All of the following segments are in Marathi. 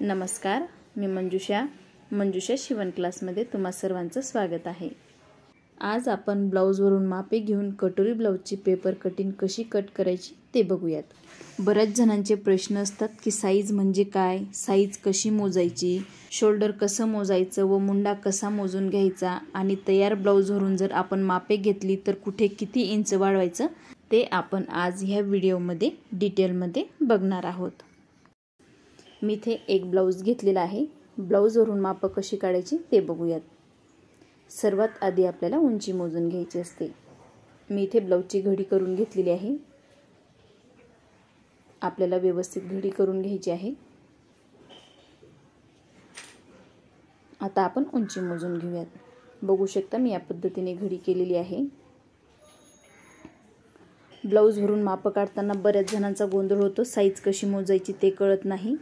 नमस्कार, मी मंजुषा शिवण क्लासमध्ये तुम्हा सर्वांचं स्वागत आहे। आज आपण ब्लाऊजवरून मापे घेऊन कटोरी ब्लाऊजची पेपर कटिंग कशी कट करायची ते बघूयात। बऱ्याच जणांचे प्रश्न असतात की साईज म्हणजे काय, साईज कशी मोजायची, शोल्डर कसं मोजायचं व मुंडा कसा मोजून घ्यायचा आणि तयार ब्लाऊजवरून जर आपण मापे घेतली तर कुठे किती इंच वाढवायचं ते आपण आज ह्या व्हिडिओमध्ये डिटेलमध्ये बघणार आहोत। मी इथे एक ब्लाऊज घेतलेला आहे। ब्लाऊजवरून माप कशी काढायची ते बघूयात। सर्वात आधी आपल्याला उंची मोजून घ्यायची असते। मी इथे ब्लाऊजची घडी करून घेतलेली आहे। आपल्याला व्यवस्थित घडी करून घ्यायची आहे। आता आपण उंची मोजून घेऊयात। बघू शकता मी या पद्धतीने घडी केलेली आहे। ब्लाऊजवरून माप काढताना बऱ्याच जणांचा गोंधळ होतो, साईज कशी मोजायची ते कळत नाही।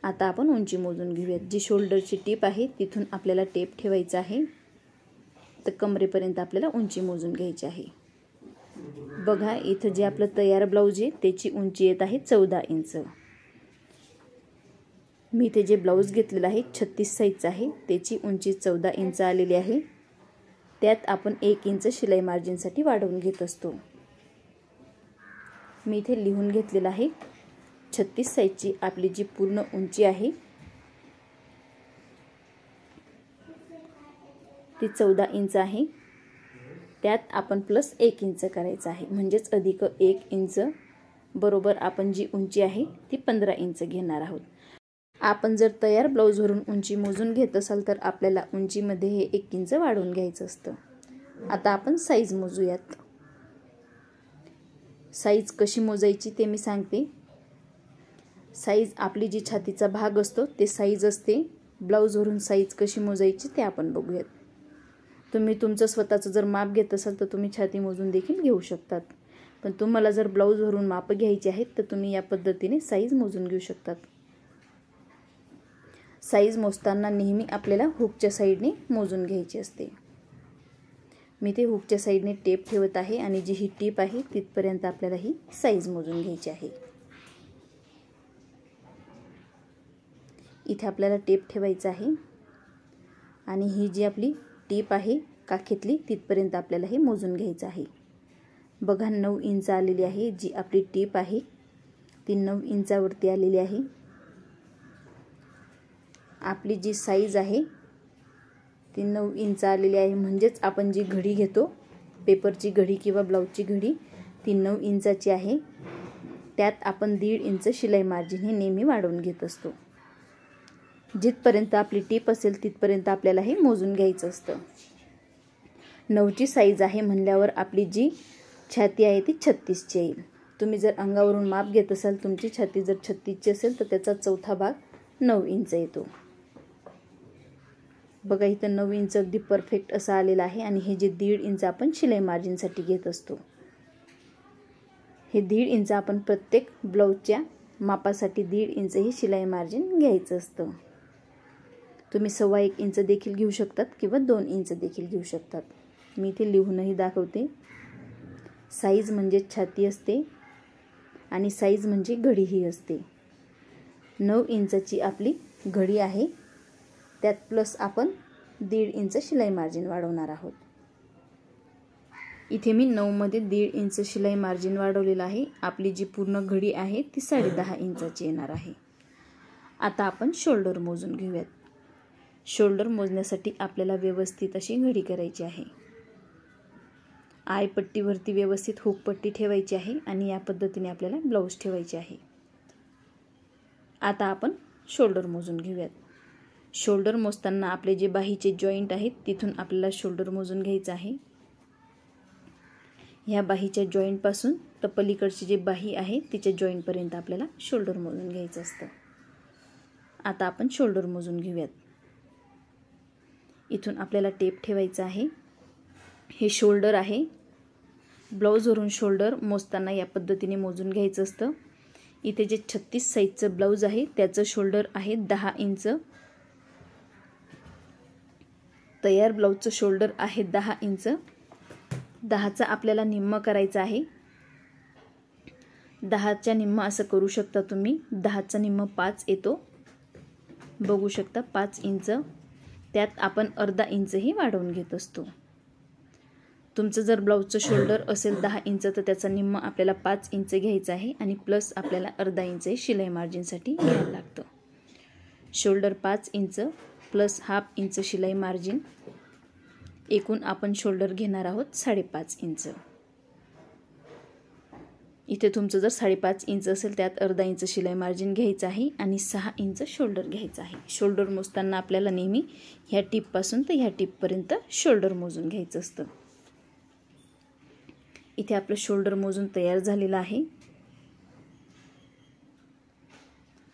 आता आपण उंची मोजून घेऊयात। जी शोल्डरची टीप आहे तिथून आपल्याला टेप ठेवायचा आहे, तर कमरेपर्यंत आपल्याला उंची मोजून घ्यायची आहे। बघा इथे जे आपलं तयार ब्लाऊज आहे त्याची उंची येत आहे 14 इंच। मी इथे जे ब्लाऊज घेतलेला आहे 36 साईजचा आहे, त्याची उंची 14 इंच आलेली आहे। त्यात आपण 1 इंच शिलाई मार्जिनसाठी वाढवून घेत असतो। मी इथे लिहून घेतलेला आहे 36 साईजची आपली जी पूर्ण उंची आहे ती 14 इंच आहे। त्यात आपण प्लस 1 इंच करायचं आहे, म्हणजेच अधिक 1 इंच बरोबर आपण जी उंची आहे ती 15 इंच घेणार आहोत। आपण जर तयार ब्लाऊजवरून उंची मोजून घेत असाल तर आपल्याला उंचीमध्ये हे 1 इंच वाढवून घ्यायचं असतं। आता आपण साईज मोजूयात। साईज कशी मोजायची ते मी सांगते। साईज आपली जी छातीचा भाग असतो ते साईज असते। ब्लाऊजवरून साईज कशी मोजायची ते आपण बघूयात। तुम्ही तुमचं स्वतःचं जर माप घेत असाल तर तुम्ही छाती मोजून देखील घेऊ शकतात, पण तुम्हाला जर ब्लाऊजवरून माप घ्यायची आहेत तर तुम्ही या पद्धतीने साईज मोजून घेऊ शकतात। साईज मोजताना नेहमी आपल्याला हुकच्या साईडने मोजून घ्यायची असते। मी ते हुकच्या साईडने टेप ठेवत आहे आणि जी ही टीप आहे तिथपर्यंत आपल्याला ही साईज मोजून घ्यायची आहे। इथे आपल्याला टेप ठेवायचा आहे आणि ही जी आपली टीप आहे काखेतली तिथपर्यंत आपल्याला हे मोजून घ्यायचं आहे। बघा 9 इंच आलेली आहे। जी आपली टीप आहे ती 9 इंचावरती आलेली आहे। आपली जी साईज आहे ती 9 इंच आलेली आहे, म्हणजेच आपण जी घडी घेतो पेपरची घडी किंवा ब्लाऊजची घडी ती 9 इंचाची आहे। त्यात आपण 1.5 इंच शिलाई मार्जिन हे नेहमी वाढवून घेत असतो। जिथपर्यंत आपली टीप असेल तिथपर्यंत आपल्याला हे मोजून घ्यायचं असतं। 9ची साईज आहे म्हणल्यावर आपली जी छाती आहे ती 36ची येईल। तुम्ही जर अंगावरून माप घेत असाल, तुमची छाती जर 36ची असेल तर त्याचा चौथा भाग 9 इंच येतो। बघा इथं 9 इंच अगदी परफेक्ट असा आलेला आहे आणि हे जे 1.5 इंच आपण शिलाई मार्जिनसाठी घेत असतो, हे 1.5 इंच आपण प्रत्येक ब्लाऊजच्या मापासाठी 1.5 इंच हे शिलाई मार्जिन घ्यायचं असतं। तुम्ही 1.25 इंच देखील घेऊ शकतात किंवा 2 इंच देखील घेऊ शकतात। मी इथे लिहूनही दाखवते। साईज म्हणजे छाती असते आणि साईज म्हणजे घडीही असते। 9 इंचाची आपली घडी आहे, त्यात प्लस आपण 1.5 इंच शिलाई मार्जिन वाढवणार आहोत। इथे मी 9 मध्ये 1.5 इंच शिलाई मार्जिन वाढवलेलं आहे। आपली जी पूर्ण घडी आहे ती 10.5 इंचाची येणार आहे। आता आपण शोल्डर मोजून घेऊयात। शोल्डर मोजण्यासाठी आपल्याला व्यवस्थित अशी घडी करायची आहे। आयपट्टीवरती व्यवस्थित हुक पट्टी ठेवायची आहे आणि या पद्धतीने आपल्याला ब्लाऊज ठेवायचे आहे। आता आपण शोल्डर मोजून घेऊयात। शोल्डर मोजताना आपले जे बाहीचे जॉईंट आहेत तिथून आपल्याला शोल्डर मोजून घ्यायचं आहे। ह्या बाहीच्या जॉईंट पासून तर पलीकडची जी बाही आहे तिच्या जॉईंट पर्यंत आपल्याला शोल्डर मोजून घ्यायचं असतं। आता आपण शोल्डर मोजून घेऊयात। इथून आपल्याला टेप ठेवायचा आहे। हे शोल्डर आहे। ब्लाऊजवरून शोल्डर मोजताना या पद्धतीने मोजून घ्यायचं असतं। इथे जे 36 साईजचं ब्लाऊज आहे त्याचं शोल्डर आहे 10 इंच। तयार ब्लाऊजचं शोल्डर आहे 10 इंच। 10चा आपल्याला निम्म करायचा आहे। 10च्या निम्म असं करू शकता तुम्ही. 10चा निम्म 5 येतो, बघू शकता 5 इंच. त्यात आपण अर्धा इंचही वाढवून घेत असतो. तुमचं जर ब्लाऊजचं शोल्डर असेल 10 इंच तर त्याचा निम्म आपल्याला 5 इंच घ्यायचं आहे आणि प्लस आपल्याला अर्धा इंच शिलाई मार्जिनसाठी घ्यायला लागतं. Shoulder 5 inch plus half inch शिलाई मार्जिन, एकूण आपण शोल्डर घेणार आहोत 5.5 इंच. इथे तुमचं जर 5.5 इंच असेल त्यात अर्धा इंच शिलाई मार्जिन घ्यायचं आहे आणि 6 इंच शोल्डर घ्यायचं आहे. शोल्डर मोजताना आपल्याला नेहमी ह्या टिपपासून तर ह्या टिपपर्यंत शोल्डर मोजून घ्यायचं असतं. इथे आपलं शोल्डर मोजून तयार झालेलं आहे.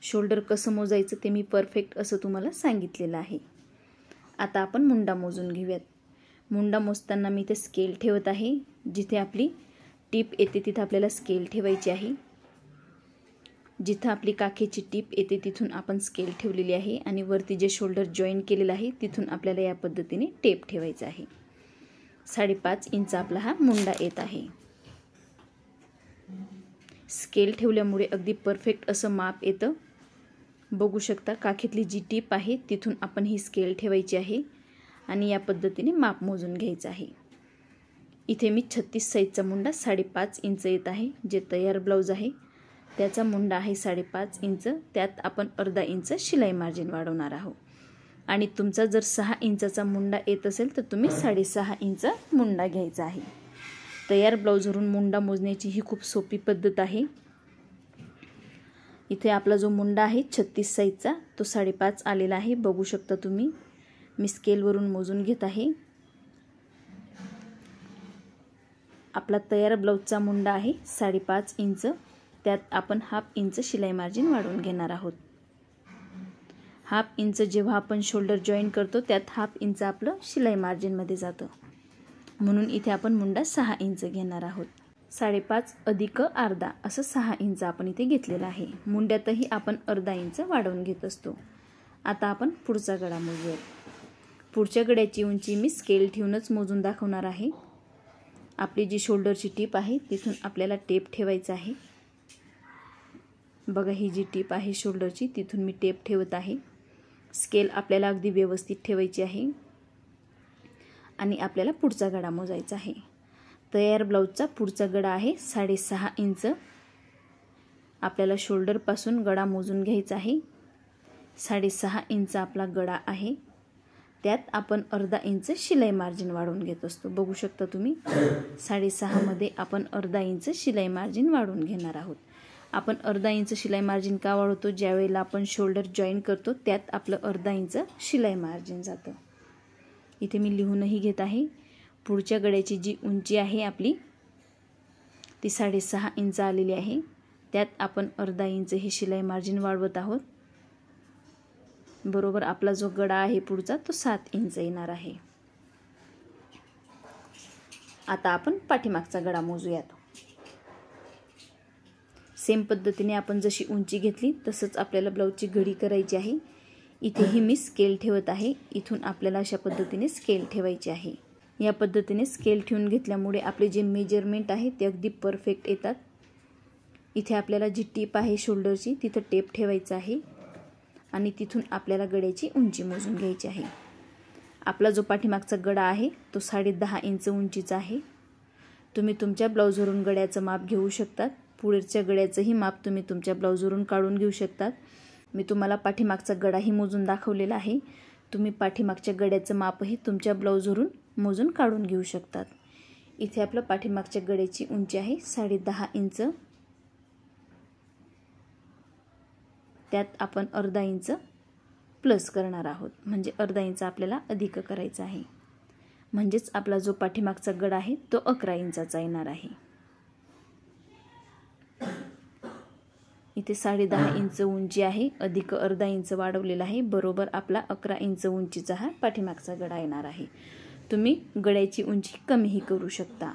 शोल्डर कसं मोजायचं ते मी परफेक्ट असं तुम्हाला सांगितलेलं आहे. आता आपण मुंडा मोजून घेऊयात. मुंडा मोजताना मी ते स्केल ठेवत आहे. जिथे आपली टीप येते तिथं आपल्याला स्केल ठेवायची आहे. जिथं आपली काखेची टीप येते तिथून आपण स्केल ठेवलेली आहे आणि वरती जे शोल्डर जॉईन केलेलं आहे तिथून आपल्याला या पद्धतीने टेप ठेवायचा आहे. 5.5 इंच आपला हा मुंडा येत आहे. स्केल ठेवल्यामुळे अगदी परफेक्ट असं माप येतं. बघू शकता काखेतली जी टीप आहे तिथून आपण ही स्केल ठेवायची आहे आणि या पद्धतीने माप मोजून घ्यायचं आहे. इथे मी 36 साईजचा मुंडा 5.5 इंच येत आहे. जे तयार ब्लाऊज आहे त्याचा मुंडा आहे 5.5 इंच. त्यात आपण अर्धा इंच शिलाई मार्जिन वाढवणार आहोत. आणि तुमचा जर 6 इंचाचा मुंडा येत असेल तर तुम्ही 6.5 इंच मुंडा घ्यायचा आहे. तयार ब्लाऊजवरून मुंडा मोजण्याची ही खूप सोपी पद्धत आहे. इथे आपला जो मुंडा आहे 36 साईजचा तो 5.5 आलेला आहे. बघू शकता तुम्ही. मी स्केलवरून मोजून घेत आहे. आपला तयार ब्लाऊजचा मुंडा आहे 5.5 इंच. त्यात आपण हाफ इंच शिलाई मार्जिन वाढवून घेणार आहोत. हाफ इंच जेव्हा आपण शोल्डर जॉईन करतो त्यात हाफ इंच आपलं शिलाई मार्जिनमध्ये जातं. म्हणून इथे आपण मुंडा 6 इंच घेणार आहोत. 5.5 अधिक अर्धा असं 6 इंच आपण इथे घेतलेलं आहे. मुंड्यातही आपण अर्धा इंच वाढवून घेत असतो. आता आपण पुढचा गळा मोजूया. पुढच्या गळ्याची उंची मी स्केल ठेवूनच मोजून दाखवणार आहे. आपली जी शोल्डरची टीप आहे तिथून आपल्याला टेप ठेवायचा आहे. बघा ही जी टीप आहे शोल्डरची तिथून मी टेप ठेवत आहे. स्केल आपल्याला अगदी व्यवस्थित ठेवायची आहे आणि आपल्याला पुढचा गळा मोजायचा आहे. तयार ब्लाऊजचा पुढचा गळा आहे 6.5 इंच. आपल्याला शोल्डरपासून गळा मोजून घ्यायचा आहे. 6.5 इंच आपला गळा आहे. त्यात आपण अर्धा इंच शिलाई मार्जिन वाढवून घेत असतो. बघू शकता तुम्ही. 6.5 मध्ये आपण अर्धा इंच शिलाई मार्जिन वाढवून घेणार आहोत. आपण अर्धा इंच शिलाई मार्जिन का वाढवतो? ज्यावेळेला आपण शोल्डर जॉईन करतो त्यात आपलं अर्धा इंच शिलाई मार्जिन जातं. इथे मी लिहूनही घेत आहे. पुढच्या गळ्याची जी उंची आहे आपली ती 6.5 इंच आलेली आहे. त्यात आपण अर्धा इंच हे शिलाई मार्जिन वाढवत आहोत. बरोबर आपला जो गळा आहे पुढचा तो 7 इंच येणार आहे. आता आपण पाठीमागचा गळा मोजूयात. सेम पद्धतीने आपण जशी उंची घेतली तसंच आपल्याला ब्लाऊजची घडी करायची आहे. इथेही मी स्केल ठेवत आहे. इथून आपल्याला अशा पद्धतीने स्केल ठेवायची आहे. या पद्धतीने स्केल ठेवून घेतल्यामुळे आपले जे मेजरमेंट आहे ते अगदी परफेक्ट येतात. इथे आपल्याला जी टीप आहे शोल्डरची तिथं टेप ठेवायचं आहे आणि तिथून आपल्याला गळ्याची उंची मोजून घ्यायची आहे. आपला जो पाठीमागचा गळा आहे तो 10.5 इंच उंचीचा आहे. तुम्ही तुमच्या ब्लाऊजवरून गळ्याचं माप घेऊ शकतात. पुढच्या गळ्याचंही माप तुम्ही तुमच्या ब्लाऊजवरून काढून घेऊ शकतात. मी तुम्हाला पाठीमागचा गळाही मोजून दाखवलेला आहे. तुम्ही पाठीमागच्या गळ्याचं मापही तुमच्या ब्लाऊजवरून मोजून काढून घेऊ शकतात. इथे आपलं पाठीमागच्या गळ्याची उंची आहे 10.5 इंच. त्यात आपण अर्धा इंच प्लस करणार आहोत. म्हणजे अर्धा इंच आपल्याला अधिक करायचा आहे. म्हणजेच आपला जो पाठीमागचा गळा आहे तो 11 इंचाचा येणार आहे. इथे 10.5 इंच उंची आहे. अधिक अर्धा इंच वाढवलेला आहे. बरोबर आपला 11 इंच उंचीचा हा पाठीमागचा गळा येणार आहे. तुम्ही गळ्याची उंची कमीही करू शकता.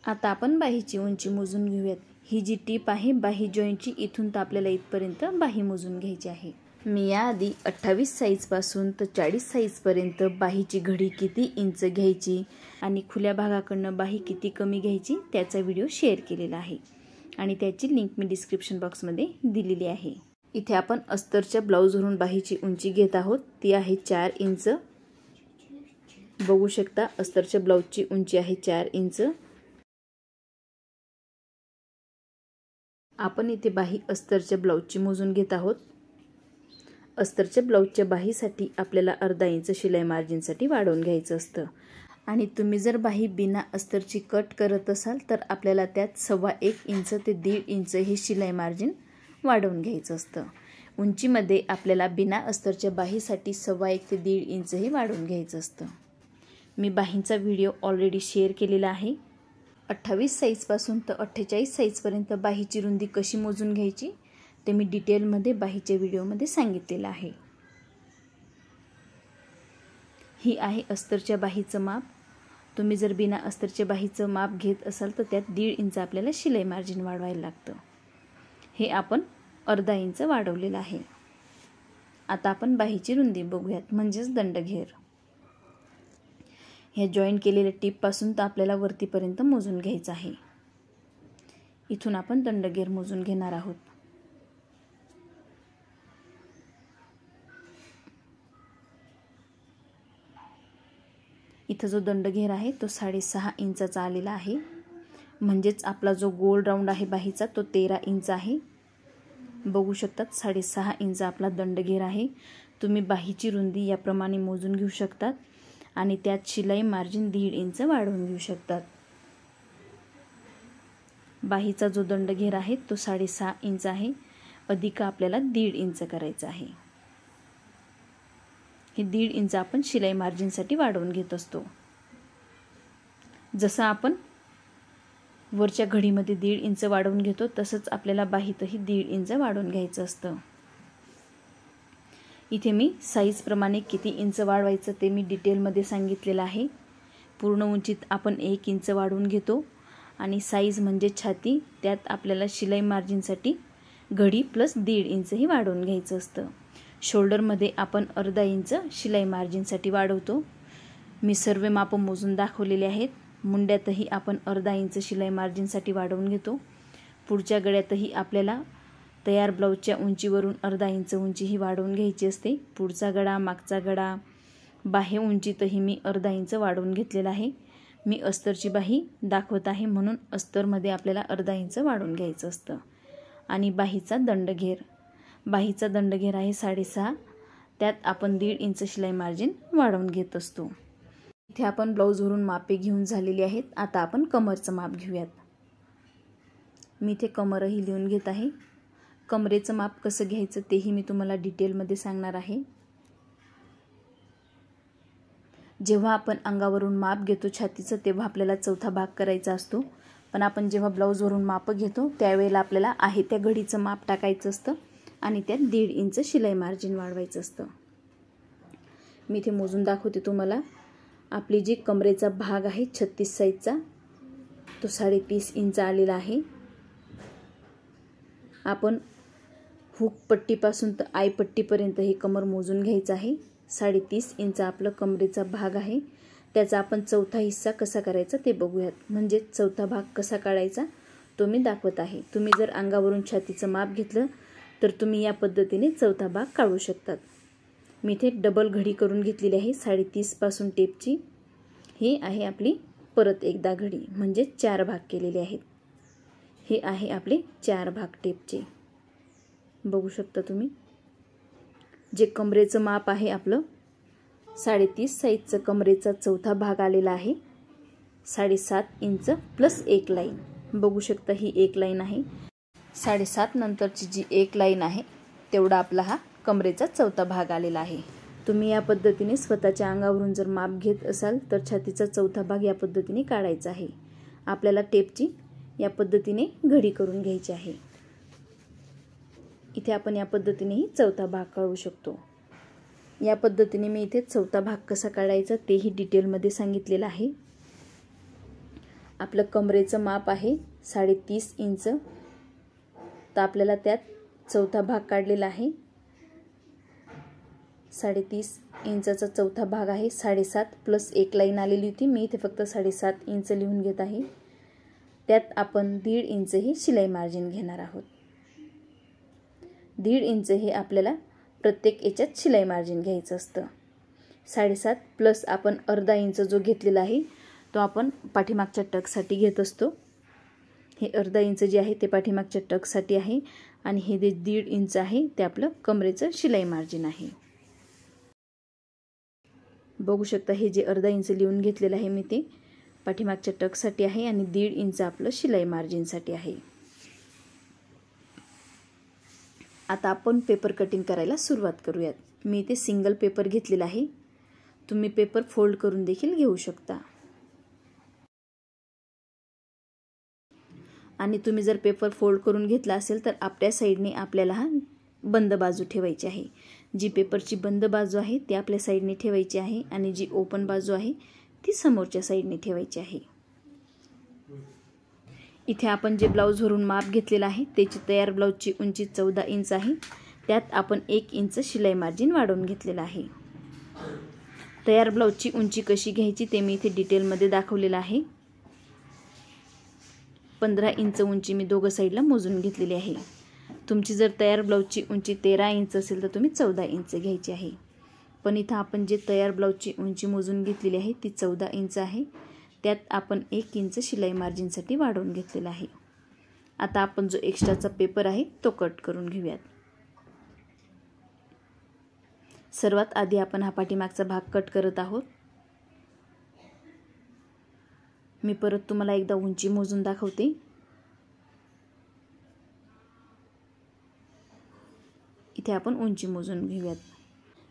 आता आपण बाहीची उंची मोजून घेऊयात. ही जी टीप आहे बाही जॉईंटची इथून तर आपल्याला इथपर्यंत बाही मोजून घ्यायची आहे. मी याआधी 28 साईजपासून तर 40 साईजपर्यंत बाहीची घडी किती इंच घ्यायची आणि खुल्या भागाकडनं बाही किती कमी घ्यायची त्याचा व्हिडिओ शेअर केलेला आहे. आणि त्याची लिंक मी डिस्क्रिप्शन बॉक्समध्ये दिलेली आहे। इथे आपण अस्तरच्या ब्लाऊजवरून बाहीची उंची घेत आहोत, ती आहे 4 इंच। बघू शकता अस्तरच्या ब्लाऊजची उंची आहे 4 इंच। आपण इथे बाही अस्तरच्या ब्लाऊजची मोजून घेत आहोत। अस्तरच्या ब्लाऊजच्या बाहीसाठी आपल्याला अर्धा इंच शिलाई मार्जिनसाठी वाढवून घ्यायचं असतं आणि तुम्ही जर बाही बिना अस्तरची कट करत असाल तर आपल्याला त्यात 1.25 इंच ते 1.5 इंच हे शिलाई मार्जिन वाढवून घ्यायचं असतं। उंचीमध्ये आपल्याला बिना अस्तरच्या बाहीसाठी 1.25 ते 1.5 इंच हे वाढवून घ्यायचं असतं। मी बाहींचा व्हिडिओ ऑलरेडी शेअर केलेला आहे। 28 साईजपासून तर 48 साईजपर्यंत बाहीची रुंदी कशी मोजून घ्यायची ते मी डिटेलमध्ये बाहीच्या व्हिडिओमध्ये सांगितलेलं आहे। ही आहे अस्तरच्या बाहीचं माप। तुम्ही जर बिना अस्तरच्या बाहीचं माप घेत असाल तर त्यात 1.5 इंच आपल्याला शिलाई मार्जिन वाढवायला लागतं। हे आपण अर्धा इंच वाढवलेलं आहे। आता आपण बाहीची रुंदी बघूयात, म्हणजेच दंडघेर। ह्या जॉईन केलेल्या टिपपासून तर आपल्याला वरतीपर्यंत मोजून घ्यायचं आहे। इथून आपण दंडघेर मोजून घेणार आहोत। इथं जो दंडघेर आहे तो 6.5 इंचाचा आलेला आहे, म्हणजेच आपला जो गोल राऊंड आहे बाहीचा तो 13 इंच आहे। बघू शकतात 6.5 इंच आपला दंडघेर आहे। तुम्ही बाहीची रुंदी याप्रमाणे मोजून घेऊ शकतात आणि त्यात शिलाई मार्जिन 1.5 इंच वाढवून घेऊ शकतात। बाहीचा जो दंडघेर आहे तो 6.5 इंच आहे, अधिक आपल्याला 1.5 इंच करायचा आहे। हे 1.5 इंच आपण शिलाई मार्जिनसाठी वाढवून घेत असतो। जसं आपण वरच्या घडीमध्ये 1.5 इंच वाढवून घेतो तसंच आपल्याला बाहीतही 1.5 इंच वाढवून घ्यायचं असतं। इथे मी साईज प्रमाणे किती इंच वाढवायचं ते मी डिटेलमध्ये सांगितलेलं आहे। पूर्ण उंचीत आपण 1 इंच वाढवून घेतो आणि साईज म्हणजे छाती, त्यात आपल्याला शिलाई मार्जिनसाठी घडी प्लस 1.5 इंच ही वाढवून घ्यायचं असतं। शोल्डरमध्ये आपण अर्धा इंच शिलाई मार्जिनसाठी वाढवतो। मी सर्व माप मोजून दाखवलेले आहेत। मुंड्यातही आपण अर्धा इंच शिलाई मार्जिनसाठी वाढवून घेतो। पुढच्या गळ्यातही आपल्याला तयार ब्लाऊजच्या उंचीवरून अर्धा इंच उंची ही वाढवून घ्यायची असते। पुढचा गळा, मागचा गळा, बाह्य उंचीतही मी अर्धा इंच वाढवून घेतलेला आहे। मी अस्तरची बाही दाखवत आहे म्हणून अस्तरमध्ये आपल्याला अर्धा इंच वाढवून घ्यायचं असतं। आणि बाहीचा दंडघेर, बाहीचा दंडघेर आहे 6.5, त्यात आपण 1.5 इंच शिलाई मार्जिन वाढवून घेत असतो। इथे आपण ब्लाऊजवरून मापे घेऊन झालेली आहेत। आता आपण कमरचं माप घेऊयात। मी इथे कमरही लिहून घेत आहे। कमरेचं माप कसं घ्यायचं तेही मी तुम्हाला डिटेलमध्ये सांगणार आहे। जेव्हा आपण अंगावरून माप घेतो छातीचं तेव्हा आपल्याला चौथा भाग करायचा असतो, पण आपण जेव्हा ब्लाऊजवरून माप घेतो त्यावेळेला आपल्याला आहे त्या घडीचं माप टाकायचं असतं आणि त्यात 1.5 इंच शिलाई मार्जिन वाढवायचं असतं। मी इथे मोजून दाखवते तुम्हाला। आपली जी कमरेचा भाग आहे 36 साईजचा तो 30.5 इंच आलेला आहे। आपण हुक पट्टीपासून तर आय पट्टीपर्यंत ही कमर मोजून घ्यायचं आहे। 30.5 इंच आपलं कमरेचा भाग आहे, त्याचा आपण चौथा हिस्सा कसा करायचा ते बघूयात। म्हणजे चौथा भाग कसा काढायचा तो मी दाखवत आहे। तुम्ही जर अंगावरून छातीचं माप घेतलं तर तुम्ही या पद्धतीने चौथा भाग काढू शकतात। मी इथे डबल घडी करून घेतलेली आहे 30.5 पासून टेपची। ही आहे आपली परत एकदा घडी, म्हणजे 4 भाग केलेले आहेत। हे आहे आपले 4 भाग टेपचे। बघू शकता तुम्ही। जे कमरेचं माप आहे आपलं 30.5 साईजचं कमरेचा चौथा भाग आलेला आहे 7.5 इंच प्लस 1 लाईन। बघू शकता ही 1 लाईन आहे। 7.5 नंतरची जी 1 लाईन आहे तेवढा आपला हा कमरेचा चौथा भाग आलेला आहे। तुम्ही या पद्धतीने स्वतःच्या अंगावरून जर माप घेत असाल तर छातीचा चौथा भाग या पद्धतीने काढायचा आहे। आपल्याला टेपची या पद्धतीने घडी करून घ्यायची आहे। इथे आपण या पद्धतीनेही चौथा भाग काढू शकतो। या पद्धतीने मी इथे चौथा भाग कसा काढायचा तेही डिटेलमध्ये सांगितलेलं आहे। आपलं कमरेचं माप आहे 30.5 इंच, तर आपल्याला त्यात चौथा भाग काढलेला आहे। 30.5 इंचाचा चौथा भाग आहे 7.5 प्लस 1 लाईन आलेली होती। मी इथे फक्त 7.5 इंच लिहून घेत आहे। त्यात आपण 1.5 इंच ही शिलाई मार्जिन घेणार आहोत. 1.5 इंच हे आपल्याला प्रत्येक याच्यात शिलाई मार्जिन घ्यायचं असतं. 7.5 प्लस आपण अर्धा इंच जो घेतलेला आहे तो आपण पाठीमागच्या टक्ससाठी घेत असतो. हे अर्धा इंच जे आहे ते पाठीमागच्या टक्ससाठी आहे आणि हे जे 1.5 इंच आहे ते आपलं कमरेचं शिलाई मार्जिन आहे. बघू शकता हे जे अर्धा इंच लिहून घेतलेलं आहे मी ते पाठीमागच्या टक्ससाठी आहे आणि 1.5 इंच आपलं शिलाई मार्जिनसाठी आहे. आता आपण पेपर कटिंग करायला सुरुवात करूयात. मी इथे सिंगल पेपर घेतलेला आहे. तुम्ही पेपर फोल्ड करून देखील घेऊ शकता. आणि तुम्ही जर पेपर फोल्ड करून घेतला असेल तर आपल्या साईडने आपल्याला हा बंद बाजू ठेवायची आहे. जी पेपरची बंद बाजू आहे ती आपल्या साईडने ठेवायची आहे आणि जी ओपन बाजू आहे ती समोरच्या साईडने ठेवायची आहे. इथे आपण जे ब्लाऊजवरून माप घेतलेलं आहे त्याची तयार ब्लाऊजची उंची 14 इंच आहे. त्यात आपण 1 इंच शिलाई मार्जिन वाढवून घेतलेलं आहे. तयार ब्लाऊजची उंची कशी घ्यायची ते मी इथे डिटेलमध्ये दाखवलेलं आहे. 15 इंच उंची मी दोघं साईडला मोजून घेतलेली आहे. तुमची जर तयार ब्लाऊजची उंची 13 इंच असेल तर तुम्ही 14 इंच घ्यायची आहे. पण इथं आपण जे तयार ब्लाऊजची उंची मोजून घेतलेली आहे ती 14 इंच आहे. त्यात आपण 1 इंच शिलाई मार्जिनसाठी वाढवून घेतलेला आहे. आता आपण जो एक्स्ट्राचा पेपर आहे तो कट करून घेऊयात. सर्वात आधी आपण हा पाठीमागचा भाग कट करत आहोत. मी परत तुम्हाला एकदा उंची मोजून दाखवते. इथे आपण उंची मोजून घेऊयात.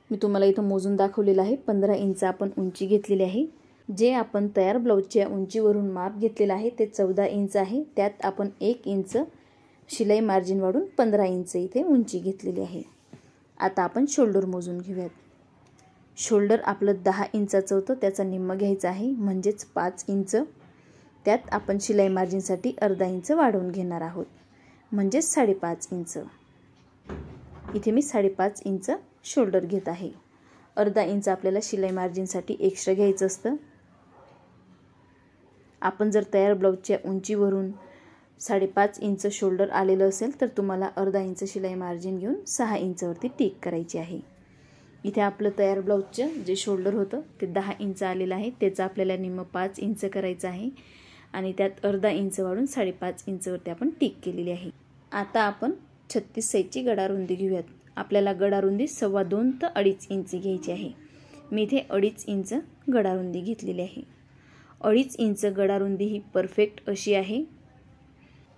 मी तुम्हाला इथं मोजून दाखवलेलं आहे. 15 इंच आपण उंची घेतलेली आहे. जे आपण तयार ब्लाऊजच्या उंचीवरून माप घेतलेलं आहे ते 14 इंच आहे. त्यात आपण 1 इंच शिलाई मार्जिन वाढून 15 इंच इथे उंची घेतलेली आहे. आता आपण शोल्डर मोजून घेऊयात. शोल्डर आपलं 10 इंचाचं होतं त्याचा निम्म घ्यायचा आहे म्हणजेच 5 इंच. त्यात आपण शिलाई मार्जिनसाठी अर्धा इंच वाढवून घेणार आहोत म्हणजेच 5.5 इंच. इथे मी 5.5 इंच शोल्डर घेत आहे. अर्धा इंच आपल्याला शिलाई मार्जिनसाठी एक्स्ट्रा घ्यायचं असतं. आपण जर तयार ब्लाऊजच्या उंचीवरून 5.5 इंच शोल्डर आलेलं असेल तर तुम्हाला अर्धा इंच शिलाई मार्जिन घेऊन 6 इंचवरती टिक करायची आहे. इथे आपलं तयार ब्लाऊजचं जे शोल्डर होतं ते 10 इंच आलेलं आहे. त्याचं आपल्याला निम्म 5 इंच करायचं आहे आणि त्यात अर्धा इंच वाढून 5.5 इंचवरती आपण टिक केलेली आहे. आता आपण 36 साईजची गडारुंदी घेऊयात. आपल्याला गडारुंदी 2.25 ते 2.5 इंच घ्यायची आहे. मी इथे 2.5 इंच गडारुंदी घेतलेली आहे. 2.5 इंच गडारुंदी ही परफेक्ट अशी आहे.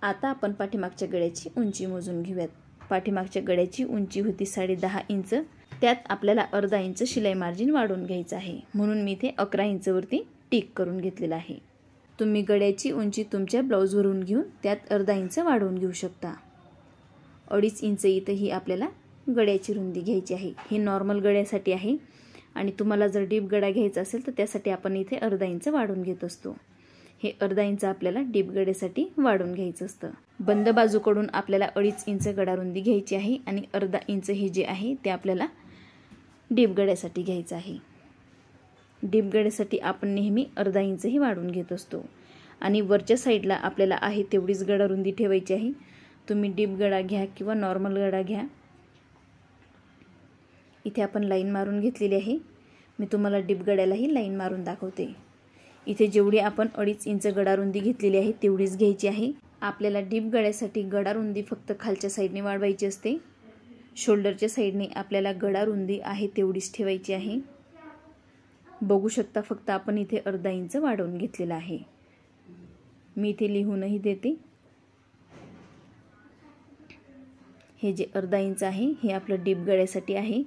आता आपण पाठीमागच्या गळ्याची उंची मोजून घेऊयात. पाठीमागच्या गळ्याची उंची होती 10.5 इंच. त्यात आपल्याला अर्धा इंच शिलाई मार्जिन वाढवून घ्यायचं आहे म्हणून मी इथे 11 इंचवरती टिक करून घेतलेलं आहे. तुम्ही गळ्याची उंची तुमच्या ब्लाऊजवरून घेऊन त्यात अर्धा इंच वाढवून घेऊ शकता. 2.5 इंच इथं ही आपल्याला गळ्याची रुंदी घ्यायची आहे. ही नॉर्मल गळ्यासाठी आहे आणि तुम्हाला जर डीप गळा घ्यायचा असेल तर त्यासाठी आपण इथे अर्धा इंच वाढवून घेत असतो. हे अर्धा इंच आपल्याला डीप गळ्यासाठी वाढवून घ्यायचं असतं. बंद बाजूकडून आपल्याला 2.5 इंच गडारुंदी घ्यायची आहे आणि अर्धा इंच हे जे आहे ते आपल्याला डीप गळ्यासाठी घ्यायचं आहे. डीप गळ्यासाठी आपण नेहमी अर्धा इंच ही वाढवून घेत असतो आणि वरच्या साईडला आपल्याला आहे तेवढीच गडारुंदी ठेवायची आहे. तुम्ही डीप गळा घ्या किंवा नॉर्मल गळा घ्या. इथे आपण लाईन मारून घेतलेली आहे. मी तुम्हाला डीप गळ्यालाही लाईन मारून दाखवते. इथे जेवढी आपण 2.5 इंच गडारुंदी घेतलेली आहे तेवढीच घ्यायची आहे. आपल्याला डीप गळ्यासाठी गडारुंदी फक्त खालच्या साईडने वाढवायची असते. शोल्डरच्या साईडने आपल्याला गडारुंदी आहे तेवढीच ठेवायची आहे. बघू शकता फक्त आपण इथे अर्धा इंच वाढवून घेतलेला आहे. मी इथे लिहूनही देते. हे जे अर्धा इंच आहे हे आपलं डीप गळ्यासाठी आहे.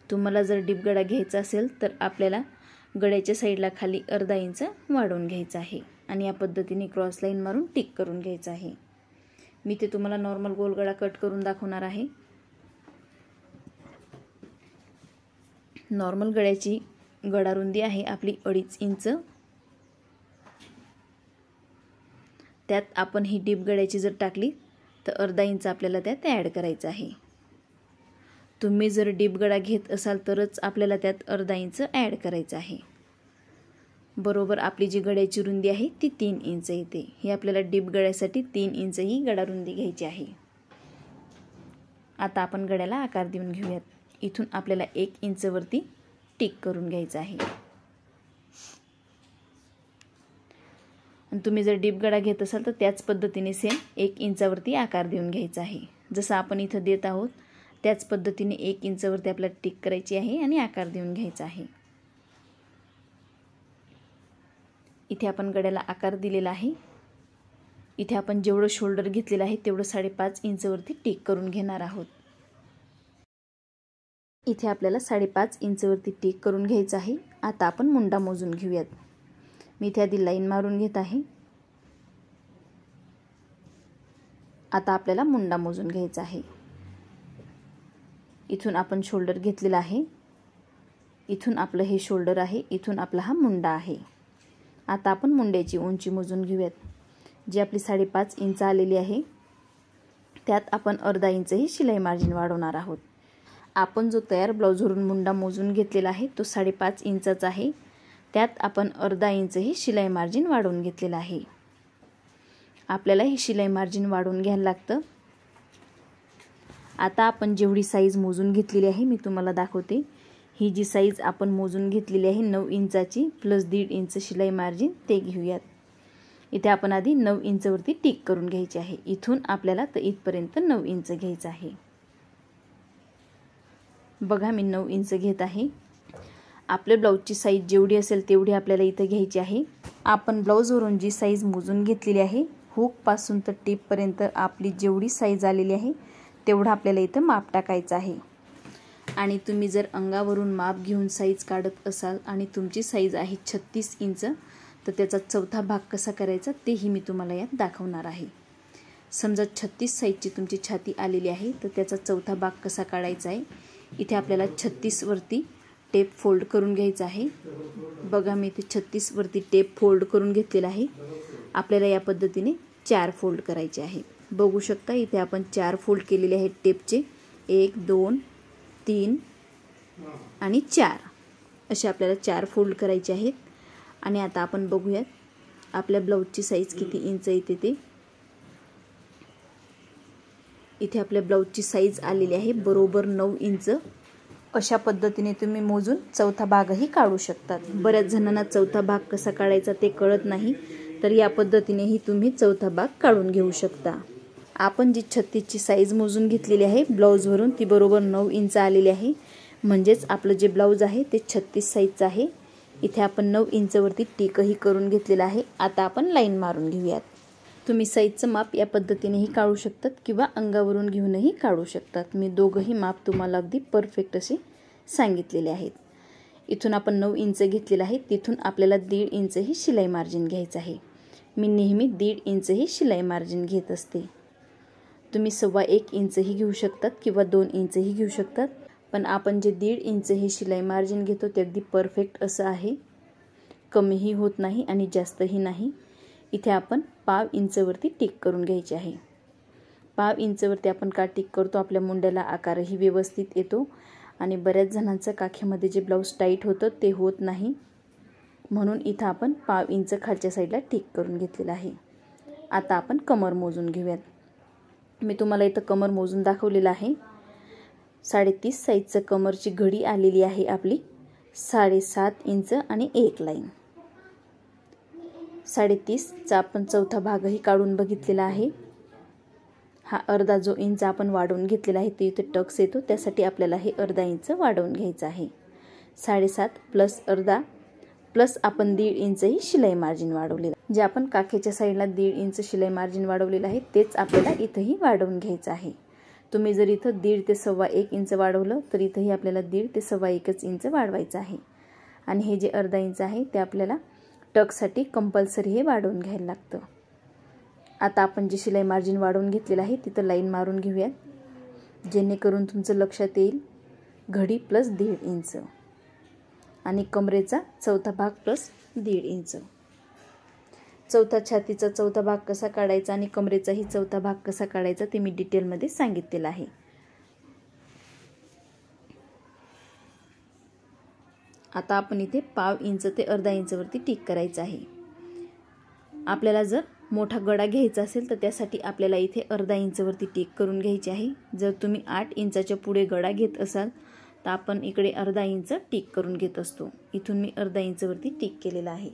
तुम्हाला जर डीप गळा घ्यायचा असेल तर आपल्याला गळ्याच्या साईडला खाली अर्धा इंच वाढवून घ्यायचं आहे आणि या पद्धतीने क्रॉस लाईन मारून टिक करून घ्यायचं आहे. मी ते तुम्हाला नॉर्मल गोल गळा कट करून दाखवणार आहे. नॉर्मल गळ्याची गडारुंदी आहे आपली 2.5 इंच. त्यात आपण ही डीप गळ्याची जर टाकली तर अर्धा इंच आपल्याला त्यात ॲड करायचं आहे. तुम्ही जर डीप गळा घेत असाल तरच आपल्याला त्यात अर्धा इंच ॲड करायचं आहे. बरोबर आपली जी गळ्याची रुंदी आहे ती 3 इंच येते. ही आपल्याला डीप गळ्यासाठी 3 इंच ही गळा रुंदी घ्यायची आहे. आता आपण गळ्याला आकार देऊन घेऊयात. इथून आपल्याला 1 इंच वरती टिक करून घ्यायचं आहे. आणि तुम्ही जर डीप गळा घेत असाल तर त्याच पद्धतीने सेम 1 इंचावरती आकार देऊन घ्यायचा आहे. जसं आपण इथं देत आहोत त्याच पद्धतीने 1 इंचावरती आपल्याला टिक करायची आहे आणि आकार देऊन घ्यायचा आहे. इथे आपण गळ्याला आकार दिलेला आहे. इथे आपण जेवढं शोल्डर घेतलेलं आहे तेवढं 5.5 इंचवरती टिक करून घेणार आहोत. इथे आपल्याला 5.5 इंचवरती टिक करून घ्यायचं आहे. आता आपण मुंडा मोजून घेऊयात. मी इथे आधी लाईन मारून घेत आहे. आता आपल्याला मुंडा मोजून घ्यायचा आहे. इथून आपण शोल्डर घेतलेला आहे. इथून आपलं हे शोल्डर आहे. इथून आपला हा मुंडा आहे. आता आपण मुंड्याची उंची मोजून घेऊयात. जी आपली 5.5 इंच आलेली आहे त्यात आपण अर्धा इंच ही शिलाई मार्जिन वाढवणार आहोत. आपण जो तयार ब्लाऊजवरून मुंडा मोजून घेतलेला आहे तो 5.5 इंचाचा आहे. त्यात आपण अर्धा इंच ही शिलाई मार्जिन वाढवून घेतलेला आहे. आपल्याला ही शिलाई मार्जिन वाढवून घ्यायला लागतं. आता आपण जेवढी साईज मोजून घेतलेली आहे मी तुम्हाला दाखवते. ही जी साईज आपण मोजून घेतलेली आहे 9 इंचाची प्लस 1.5 इंच शिलाई मार्जिन ते घेऊयात. इथे आपण आधी 9 इंचवरती टिक करून घ्यायची आहे. इथून आपल्याला तर इथपर्यंत 9 इंच घ्यायचं आहे. बघा मी 9 इंच घेत आहे. आपल्या ब्लाऊजची साईज जेवढी असेल तेवढी आपल्याला इथं घ्यायची आहे. आपण ब्लाऊजवरून जी साईज मोजून घेतलेली आहे हुकपासून तर टिपपर्यंत आपली जेवढी साईज आलेली आहे तेवढं आपल्याला इथं माप टाकायचं आहे. आणि तुम्ही जर अंगावरून माप घेऊन साईज काढत असाल आणि तुमची साईज आहे 36 इंच तर त्याचा चौथा भाग कसा करायचा तेही मी तुम्हाला यात दाखवणार आहे. समजा 36 साईजची तुमची छाती आलेली आहे तर त्याचा चौथा भाग कसा काढायचा आहे. इथे आपल्याला 36 वरती टेप फोल्ड करून घ्यायचा आहे. बघा मी इथे 36 वरती टेप फोल्ड करून घेतलेला आहे. आपल्याला या पद्धतीने 4 फोल्ड करायचे आहे. बघू शकता इथे आपण 4 फोल्ड केलेले आहेत टेपचे. 1 2 3 आणि 4 असे आपल्याला 4 फोल्ड करायचे आहेत. आणि आता आपण बघूयात आपल्या ब्लाऊजची साईज किती इंच येते ते. इथे आपल्या ब्लाऊजची साईज आलेली आहे बरोबर 9 इंच. अशा पद्धतीने तुम्ही मोजून चौथा भागही काढू शकतात. बऱ्याच जणांना चौथा भाग कसा काढायचा ते कळत नाही तर या पद्धतीनेही तुम्ही चौथा भाग काढून घेऊ शकता. आपण जी 36ची साईज मोजून घेतलेली आहे ब्लाऊजवरून ती बरोबर 9 इंच आलेली आहे. म्हणजेच आपलं जे ब्लाऊज आहे ते 36 साईजचं आहे. इथे आपण 9 इंचवरती टिकही करून घेतलेला आहे. आता आपण लाईन मारून घेऊयात. तुम्ही साईजचं माप या पद्धतीनेही काढू शकतात किंवा अंगावरून घेऊनही काढू शकतात. मी दोघंही माप तुम्हाला अगदी परफेक्ट असे सांगितलेले आहेत. इथून आपण 9 इंच घेतलेलं आहे. तिथून आपल्याला 1.5 इंच ही शिलाई मार्जिन घ्यायचं आहे. मी नेहमी 1.5 इंच ही शिलाई मार्जिन घेत असते. तुम्ही 1.25 इंच ही घेऊ शकतात किंवा 2 इंच ही घेऊ शकतात. पण आपण जे 1.5 इंच ही शिलाई मार्जिन घेतो ते अगदी परफेक्ट असं आहे. कमीही होत नाही आणि जास्तही नाही. इथे आपण 1/2 इंचवरती टिक करून घ्यायची आहे. 1/2 इंचवरती आपण का टिक करतो आपल्या मुंड्याला आकारही व्यवस्थित येतो. आणि बऱ्याच जणांचं काखेमध्ये जे ब्लाऊज टाईट होतं ते होत नाही. म्हणून इथं आपण 1/2 इंच खालच्या साईडला टिक करून घेतलेलं आहे. आता आपण कमर मोजून घेऊयात. मी तुम्हाला इथं कमर मोजून दाखवलेलं आहे. 3.5 साईजचं कमरची घडी आलेली आहे आपली 7.5 इंच आणि 1 लाईन. 3.5चा आपण चौथा भागही काढून बघितलेला आहे. हा अर्धा जो इंच आपण वाढवून घेतलेला आहे ते इथे टक्स येतो त्यासाठी आपल्याला हे अर्धा इंच वाढवून घ्यायचं आहे. 7.5 प्लस अर्धा प्लस आपण 1.5 इंच ही शिलाई मार्जिन वाढवलेलं आहे. जे आपण काखेच्या साईडला 1.5 इंच शिलाई मार्जिन वाढवलेलं आहे तेच आपल्याला इथंही वाढवून घ्यायचं आहे. तुम्ही जर इथं 1.5 ते 1.25 इंच वाढवलं तर इथंही आपल्याला 1.5 ते 1.25 इंच वाढवायचं आहे. आणि हे जे अर्धा इंच आहे ते आपल्याला टक्ससाठी कंपल्सरी हे वाढवून घ्यायला लागतं. आता आपण जे शिलाई मार्जिन वाढवून घेतलेलं आहे तिथं लाईन मारून घेऊयात जेणेकरून तुमचं लक्षात येईल. घडी प्लस 1.5 इंच आणि कमरेचा चौथा भाग प्लस 1.5 इंच. चौथा छातीचा चौथा भाग कसा काढायचा आणि कमरेचाही चौथा भाग कसा काढायचा ते मी डिटेलमध्ये सांगितलेलं आहे. आता आपण इथे पाव इंच ते अर्धा इंचवरती टिक करायचं आहे। आपल्याला जर मोठा गळा घ्यायचा असेल तर त्यासाठी आपल्याला इथे अर्धा इंचवरती टिक करून घ्यायची आहे। जर तुम्ही 8 इंचाच्या पुढे गळा घेत असाल तर आपण इकडे अर्धा इंच टिक करून घेत असतो। इथून मी अर्धा इंचवरती टिक केलेला आहे।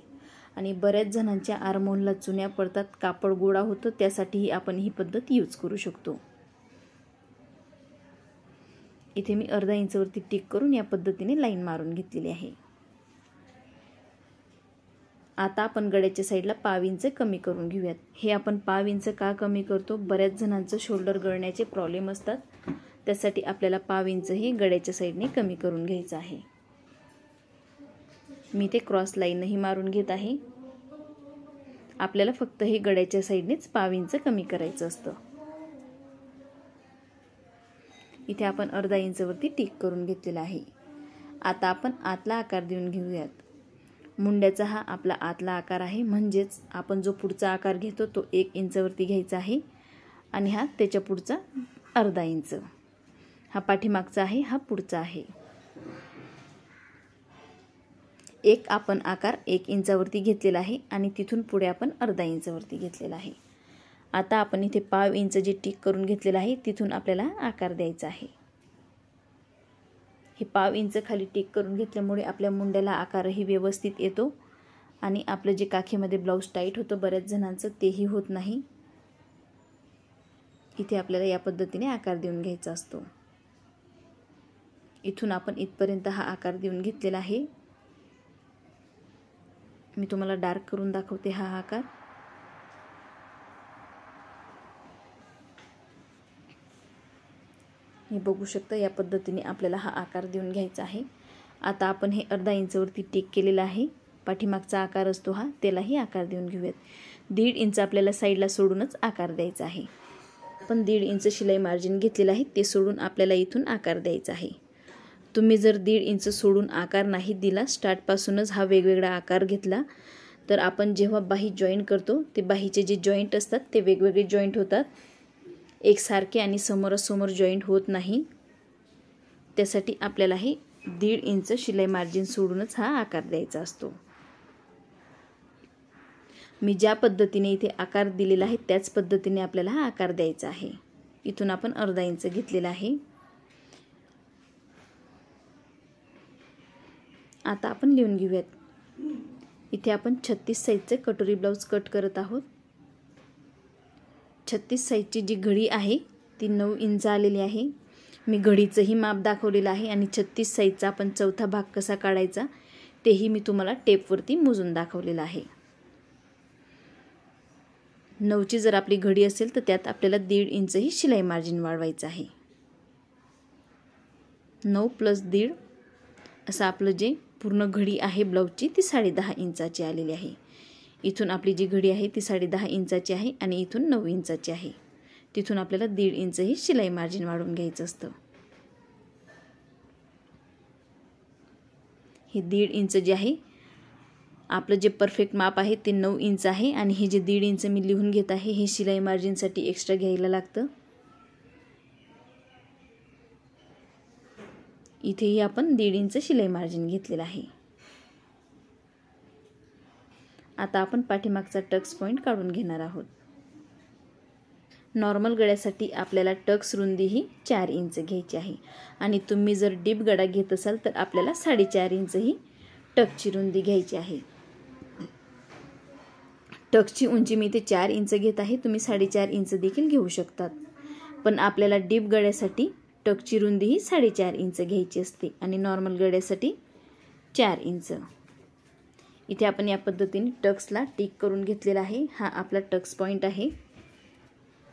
आणि बऱ्याच जणांच्या आर्महोलला चुन्या पडतात, कापड गोळा होतं, त्यासाठीही आपण ही पद्धत यूज करू शकतो। इथे मी अर्धा इंचवरती टिक करून या पद्धतीने लाईन मारून घेतलेली आहे। आता आपण गळ्याच्या साईडला पाव इंच कमी करून घेऊयात। हे आपण पाव इंच का कमी करतो, बऱ्याच जणांचं शोल्डर गळण्याचे प्रॉब्लेम असतात, त्यासाठी आपल्याला पाव इंच हे गळ्याच्या साईडने कमी करून घ्यायचं आहे। मी ते क्रॉस लाईनही मारून घेत आहे। आपल्याला फक्त हे गळ्याच्या साईडनेच पाव इंच कमी करायचं असतं। इथे आपण अर्धा इंचवरती टिक करून घेतलेला आहे। आता आपण आतला आकार देऊन घेऊयात। मुंड्याचा हा आपला आतला आकार आहे, म्हणजेच आपण जो पुढचा आकार घेतो तो 1 इंचवरती घ्यायचा आहे आणि हा त्याच्या पुढचा अर्धा इंच। हा पाठीमागचा आहे, हा पुढचा आहे। एक आपण आकार 1 इंचावरती घेतलेला आहे आणि तिथून पुढे आपण अर्धा इंचवरती घेतलेला आहे। आता आपण इथे पाव इंच जे टिक करून घेतलेला आहे तिथून आपल्याला आकार द्यायचा आहे। हे पाव इंच खाली टिक करून घेतल्यामुळे आपल्या मुंड्याला आकारही व्यवस्थित येतो आणि आपलं जे काखेमध्ये ब्लाऊज टाईट होतं बऱ्याच जणांचं तेही होत नाही। इथे आपल्याला या पद्धतीने आकार देऊन घ्यायचा असतो। इथून आपण इथपर्यंत हा आकार देऊन घेतलेला आहे। मी तुम्हाला डार्क करून दाखवते हा आकार। हे बघू शकता, या पद्धतीने आपल्याला हा आकार देऊन घ्यायचा आहे। आता आपण हे अर्धा इंचवरती टिक केलेला आहे, पाठीमागचा आकार असतो हा, त्यालाही आकार देऊन घेऊयात। 1.5 इंच आपल्याला साईडला सोडूनच आकार द्यायचा आहे। आपण 1.5 इंच शिलाई मार्जिन घेतलेलं आहे, ते सोडून आपल्याला इथून आकार द्यायचा आहे। तुम्ही जर 1.5 इंच सोडून आकार नाही दिला, स्टार्टपासूनच हा वेगवेगळा आकार घेतला तर आपण जेव्हा बाही जॉईंट करतो ते बाहीचे जे जॉईंट असतात ते वेगवेगळे जॉईंट होतात, एकसारखे आणि समोरासमोर जॉईंट होत नाही। त्यासाठी आपल्याला हे 1.5 इंच शिलाई मार्जिन सोडूनच हा आकार द्यायचा असतो। मी ज्या पद्धतीने इथे आकार दिलेला आहे त्याच पद्धतीने आपल्याला हा आकार द्यायचा आहे। इथून आपण अर्धा इंच घेतलेला आहे। आता आपण लिहून घेऊयात। इथे आपण 36 साईजचे कटोरी ब्लाउज कट करत आहोत। 36 साईजची जी घडी आहे ती 9 इंच आलेली आहे। मी घडीचंही माप दाखवलेलं आहे आणि 36 साईजचा आपण चौथा भाग कसा काढायचा तेही मी तुम्हाला टेपवरती मोजून दाखवलेलं आहे। 9ची जर आपली घडी असेल तर त्यात आपल्याला 1.5 इंच ही शिलाई मार्जिन वाढवायचं आहे। 9 + 1.5 असं आपलं जे पूर्ण घडी आहे ब्लाऊजची ती 10.5 इंचाची आलेली आहे। इथून आपली जी घडी आहे ती 10.5 इंचाची आहे आणि इथून 9 इंचाची आहे। तिथून आपल्याला 1.5 इंच ही शिलाई मार्जिन वाढवून घ्यायचं असतं। हे 1.5 इंच जे आहे आपलं जे परफेक्ट माप आहे ते 9 इंच आहे आणि हे जे 1.5 इंच मी लिहून घेत आहे हे शिलाई मार्जिनसाठी एक्स्ट्रा घ्यायला लागतं। इथेही आपण 1.5 इंच शिलाई मार्जिन घेतलेलं आहे। आता आपण पाठीमागचा टक्स पॉईंट काढून घेणार आहोत। नॉर्मल गळ्यासाठी आपल्याला टक्स रुंदी ही 4 इंच घ्यायची आहे आणि तुम्ही जर डीप गळा घेत असाल तर आपल्याला 4.5 इंच ही टक्सची रुंदी घ्यायची आहे। टक्सची उंची मी इथे 4 इंच घेत आहे, तुम्ही 4.5 इंच देखील घेऊ शकतात, पण आपल्याला डीप गळ्यासाठी टक्सची रुंदी ही 4.5 इंच घ्यायची असते आणि नॉर्मल गळ्यासाठी 4 इंच। इथे आपण या पद्धतीने टक्सला टिक करून घेतलेला आहे। हा आपला टक्स पॉईंट आहे।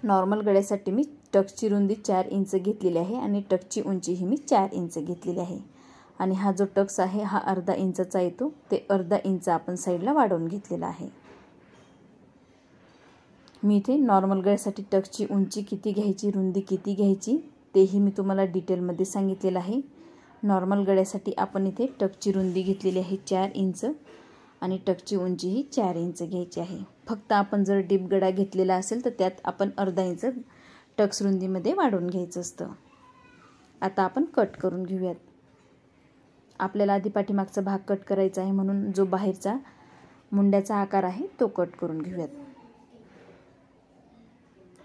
नॉर्मल गळ्यासाठी मी टक्सची रुंदी 4 इंच घेतलेली आहे आणि टक्सची उंची ही मी 4 इंच घेतलेली आहे आणि हा जो टक्स आहे हा अर्धा इंचचा येतो, ते अर्धा इंच आपण साईडला वाढवून घेतलेला आहे। मी इथे नॉर्मल गळ्यासाठी टक्सची उंची किती घ्यायची, रुंदी किती घ्यायची तेही मी तुम्हाला डिटेलमध्ये सांगितलेलं आहे। नॉर्मल गळ्यासाठी आपण इथे टक्सची रुंदी घेतलेली आहे 4 इंच आणि टक्सची उंची ही 4 इंच घ्यायची आहे। फक्त आपण जर डीप गळा घेतलेला असेल तर त्यात आपण अर्धा इंच टक्स रुंदीमध्ये वाढवून घ्यायचं असतं। आता आपण कट करून घेऊयात। आपल्याला आधी पाठीमागचा भाग कट करायचा आहे, म्हणून जो बाहेरचा मुंड्याचा आकार आहे तो कट करून घेऊयात.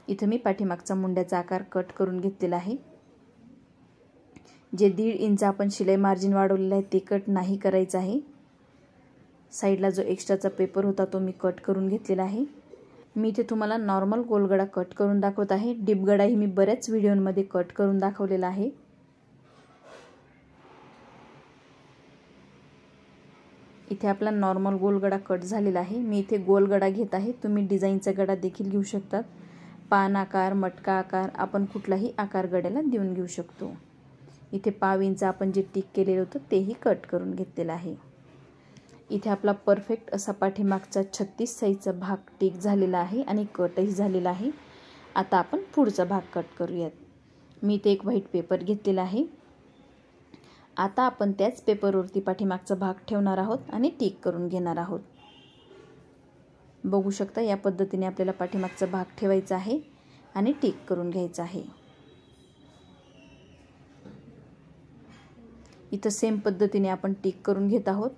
इथं मी पाठीमागचा मुंड्याचा आकार कट करून घेतलेला आहे. जे 1.5 इंच आपण शिलाई मार्जिन वाढवलेलं आहे ते कट नाही करायचं आहे. साईडला जो एक्स्ट्राचा पेपर होता तो मी कट करून घेतलेला आहे. मी इथे तुम्हाला नॉर्मल गोलगडा कट करून दाखवत आहे. डीपगडाही मी बऱ्याच व्हिडिओमध्ये कट करून दाखवलेला आहे. इथे आपला नॉर्मल गोलगडा कट झालेला आहे. मी इथे गोलगडा घेत आहे. तुम्ही डिझाईनचा गडा देखील घेऊ शकतात. पान आकार, मटका आकार, आपण कुठलाही आकार गड्याला देऊन घेऊ शकतो. इथे 1/2 इंच आपण जे टिक केलेलं होतं तेही कट करून घेतलेलं आहे. इथे आपला परफेक्ट असा पाठीमागचा 36 साईजचा भाग टिक झालेला आहे आणि कटही झालेला आहे. आता आपण पुढचा भाग कट करूयात. मी इथे एक व्हाईट पेपर घेतलेला आहे. आता आपण त्याच पेपरवरती पाठीमागचा भाग ठेवणार आहोत आणि टिक करून घेणार आहोत. बघू शकता या पद्धतीने आपल्याला पाठीमागचा भाग ठेवायचा आहे आणि टिक करून घ्यायचा आहे. इथं सेम पद्धतीने आपण टिक करून घेत आहोत.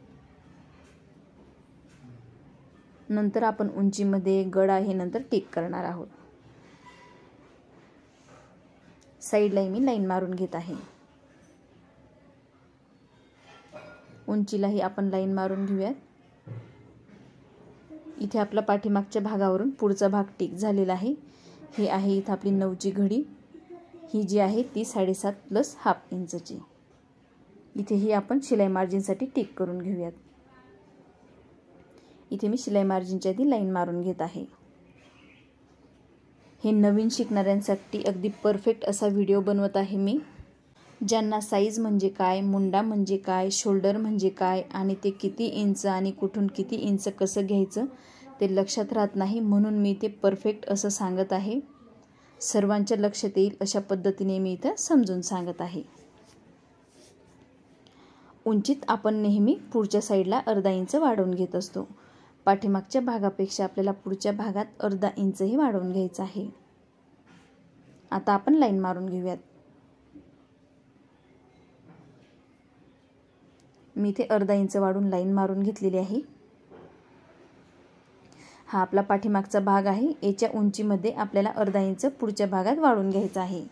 नंतर आपण उंचीमध्ये गडा हे नंतर टिक करणार आहोत. साईडला मी लाईन मारून घेत आहे. उंचीलाही आपण लाईन मारून घेऊयात. इथे आपला पाठीमागच्या भागावरून पुढचा भाग टिक झालेला आहे. हे आहे इथे आपली 9ची घडी. ही जी आहे ती 7.5 प्लस हाफ इंचची. इथेही आपण शिलाई मार्जिनसाठी टिक करून घेऊयात. इथे मी शिलाई मार्जिनच्या आधी लाईन मारून घेत आहे. हे नवीन शिकणाऱ्यांसाठी अगदी परफेक्ट असा व्हिडिओ बनवत आहे मी. ज्यांना साईज म्हणजे काय, मुंडा म्हणजे काय, शोल्डर म्हणजे काय आणि ते किती इंच आणि कुठून किती इंच कसं घ्यायचं ते लक्षात राहत नाही, म्हणून मी ते परफेक्ट असं सांगत आहे. सर्वांच्या लक्षात येईल अशा पद्धतीने मी इथं समजून सांगत आहे. उंचीत आपण नेहमी पुढच्या साईडला अर्धा इंच वाढवून घेत असतो. पाठीमागच्या भागापेक्षा आपल्याला पुढच्या भागात अर्धा इंचही वाढवून घ्यायचं आहे. आता आपण लाईन मारून घेऊयात. मी इथे अर्धा इंच वाढून लाईन मारून घेतलेली आहे. हा आपला पाठीमागचा भाग आहे. याच्या उंचीमध्ये आपल्याला अर्धा इंच पुढच्या भागात वाढवून घ्यायचा आहे.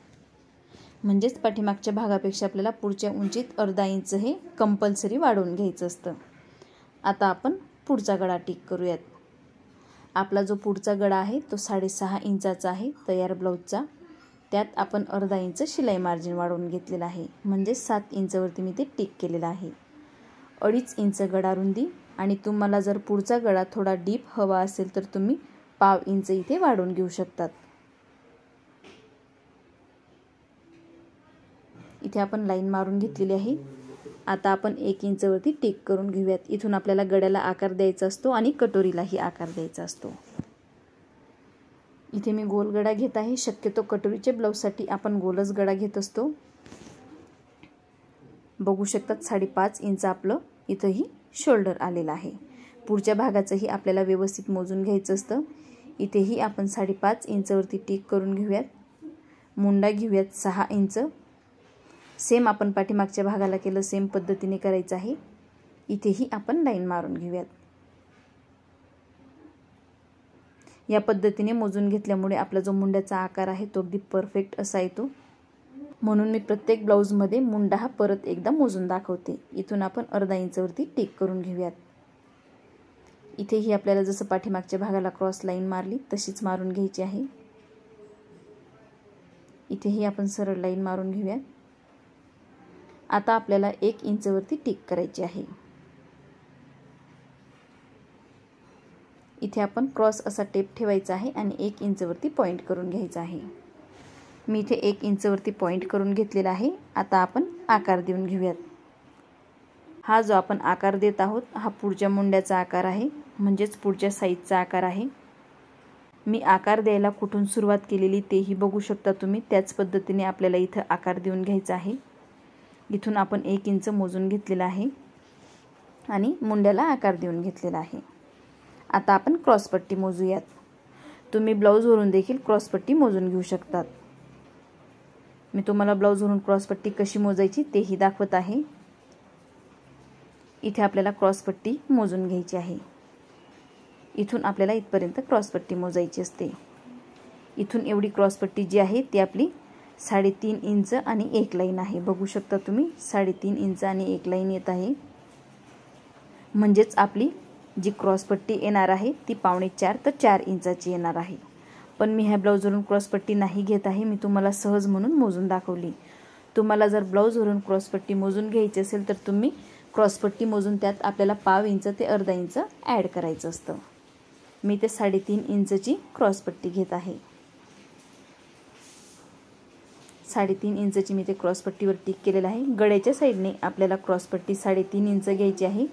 म्हणजेच पाठीमागच्या भागापेक्षा आपल्याला पुढच्या उंचीत अर्धा इंच हे कंपल्सरी वाढवून घ्यायचं असतं. आता आपण पुढचा गडा टिक करूयात. आपला जो पुढचा गडा आहे तो 6.5 इंचाचा आहे तयार ब्लाऊजचा. त्यात आपण अर्धा इंच शिलाई मार्जिन वाढवून घेतलेला आहे. म्हणजे 7 इंचवरती मी ते टिक केलेलं आहे. 2.5 इंच गडा रुंदी आणि तुम्हाला जर पुढचा गडा थोडा डीप हवा असेल तर तुम्ही 1/2 इंच इथे वाढवून घेऊ शकतात. इथे आपण लाईन मारून घेतलेली आहे. आता आपण 1 इंचवरती टिक करून घेऊयात. इथून आपल्याला गड्याला आकार द्यायचा असतो आणि कटोरीलाही आकार द्यायचा असतो. इथे मी गोल गडा घेत आहे. शक्यतो कटोरीच्या ब्लाऊजसाठी आपण गोलच गडा घेत असतो. बघू शकतात 5.5 इंच आपलं इथंही शोल्डर आलेलं आहे. पुढच्या भागाचंही आपल्याला व्यवस्थित मोजून घ्यायचं असतं. इथेही आपण 5.5 इंचवरती टिक करून घेऊयात. मुंडा घेऊयात 6 इंच. सेम आपण पाठीमागच्या भागाला केलं सेम पद्धतीने करायचं आहे. इथेही आपण लाईन मारून घेऊयात. या पद्धतीने मोजून घेतल्यामुळे आपला जो मुंड्याचा आकार आहे तो अगदी परफेक्ट असा येतो. म्हणून मी प्रत्येक ब्लाऊजमध्ये मुंडा हा परत एकदा मोजून दाखवते. इथून आपण अर्धा इंचवरती टिक करून घेऊयात. इथेही आपल्याला जसं पाठीमागच्या भागाला क्रॉस लाईन मारली तशीच मारून घ्यायची आहे. इथेही आपण सरळ लाईन मारून घेऊयात. आता आपल्याला 1 इंचवरती टिक करायची आहे. इथे आपण क्रॉस असा टेप ठेवायचा आहे आणि 1 इंचवरती पॉईंट करून घ्यायचा आहे. मी इथे 1 इंचवरती पॉईंट करून घेतलेला आहे. आता आपण आकार देऊन घेऊयात. हा जो आपण आकार देत आहोत हा पुढच्या मुंड्याचा आकार आहे, म्हणजेच पुढच्या साईजचा आकार आहे. मी आकार द्यायला कुठून सुरुवात केलेली तेही बघू शकता तुम्ही. त्याच पद्धतीने आपल्याला इथं आकार देऊन घ्यायचा आहे. इथून आपण 1 इंच मोजून घेतलेला आहे आणि मुंड्याला आकार देऊन घेतलेला आहे. आता आपण क्रॉसपट्टी मोजूयात. तुम्ही ब्लाऊजवरून देखील क्रॉसपट्टी मोजून घेऊ शकतात. मी तुम्हाला ब्लाऊजवरून क्रॉसपट्टी कशी मोजायची तेही दाखवत आहे. इथे आपल्याला क्रॉसपट्टी मोजून घ्यायची आहे। इथून आपल्याला इथपर्यंत क्रॉसपट्टी मोजायची असते। इथून एवढी क्रॉसपट्टी जी आहे ती आपली 3.5 इंच आणि एक लाईन आहे। बघू शकता तुम्ही 3.5 इंच आणि एक लाईन येत आहे। म्हणजेच आपली जी क्रॉसपट्टी येणार आहे ती 4.5 ते 4 इंचाची येणार आहे। पण मी ह्या ब्लाऊजवरून क्रॉसपट्टी नाही घेत आहे, मी तुम्हाला सहज म्हणून मोजून दाखवली। तुम्हाला जर ब्लाऊजवरून क्रॉसपट्टी मोजून घ्यायची असेल तर तुम्ही क्रॉसपट्टी मोजून त्यात आपल्याला 1/2 इंच ते अर्धा इंच ॲड करायचं असतं। मी ते 3.5 इंचची क्रॉसपट्टी घेत आहे। 3.5 इंचची मी ते क्रॉसपट्टीवर टिक केलेलं आहे। गळ्याच्या साईडने आपल्याला क्रॉसपट्टी 3.5 इंच घ्यायची आहे।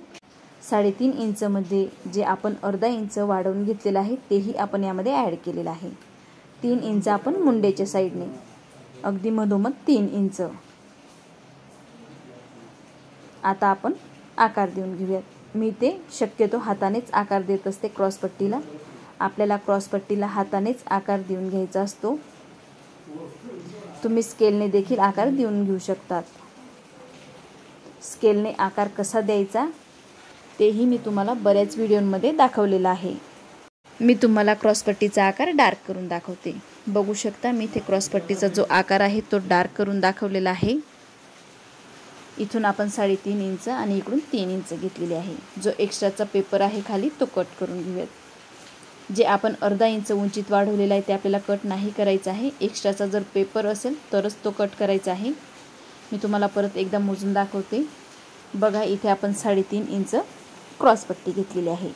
3.5 इंचमध्ये जे आपण अर्धा इंच वाढवून घेतलेलं आहे तेही आपण यामध्ये ॲड केलेलं आहे। 3 इंच आपण मुंड्याच्या साईडने, अगदी मधोमध 3 इंच। आता आपण आकार देऊन घेऊयात। मी ते शक्यतो हातानेच आकार देत असते क्रॉसपट्टीला। आपल्याला क्रॉसपट्टीला हातानेच आकार देऊन घ्यायचा असतो। तुम्ही स्केलने देखील आकार देऊन घेऊ शकतात। स्केलने आकार कसा द्यायचा तेही मी तुम्हाला बऱ्याच व्हिडिओमध्ये दाखवलेलं आहे। मी तुम्हाला क्रॉसपट्टीचा आकार डार्क करून दाखवते। बघू शकता मी इथे क्रॉसपट्टीचा जो आकार आहे तो डार्क करून दाखवलेला आहे। इथून आपण 3.5 इंच आणि इकडून 3 इंच घेतलेले आहे। जो एक्स्ट्राचा पेपर आहे खाली तो कट करून घेऊयात। जे आपण अर्धा इंच उंचीत वाढवलेला आहे ते आपल्याला कट नाही करायचा आहे। एक्स्ट्राचा जर पेपर असेल तरच तो कट करायचा आहे। मी तुम्हाला परत एकदा मोजून दाखवते। बघा इथे आपण 3.5 इंच क्रॉसपट्टी घेतलेली आहे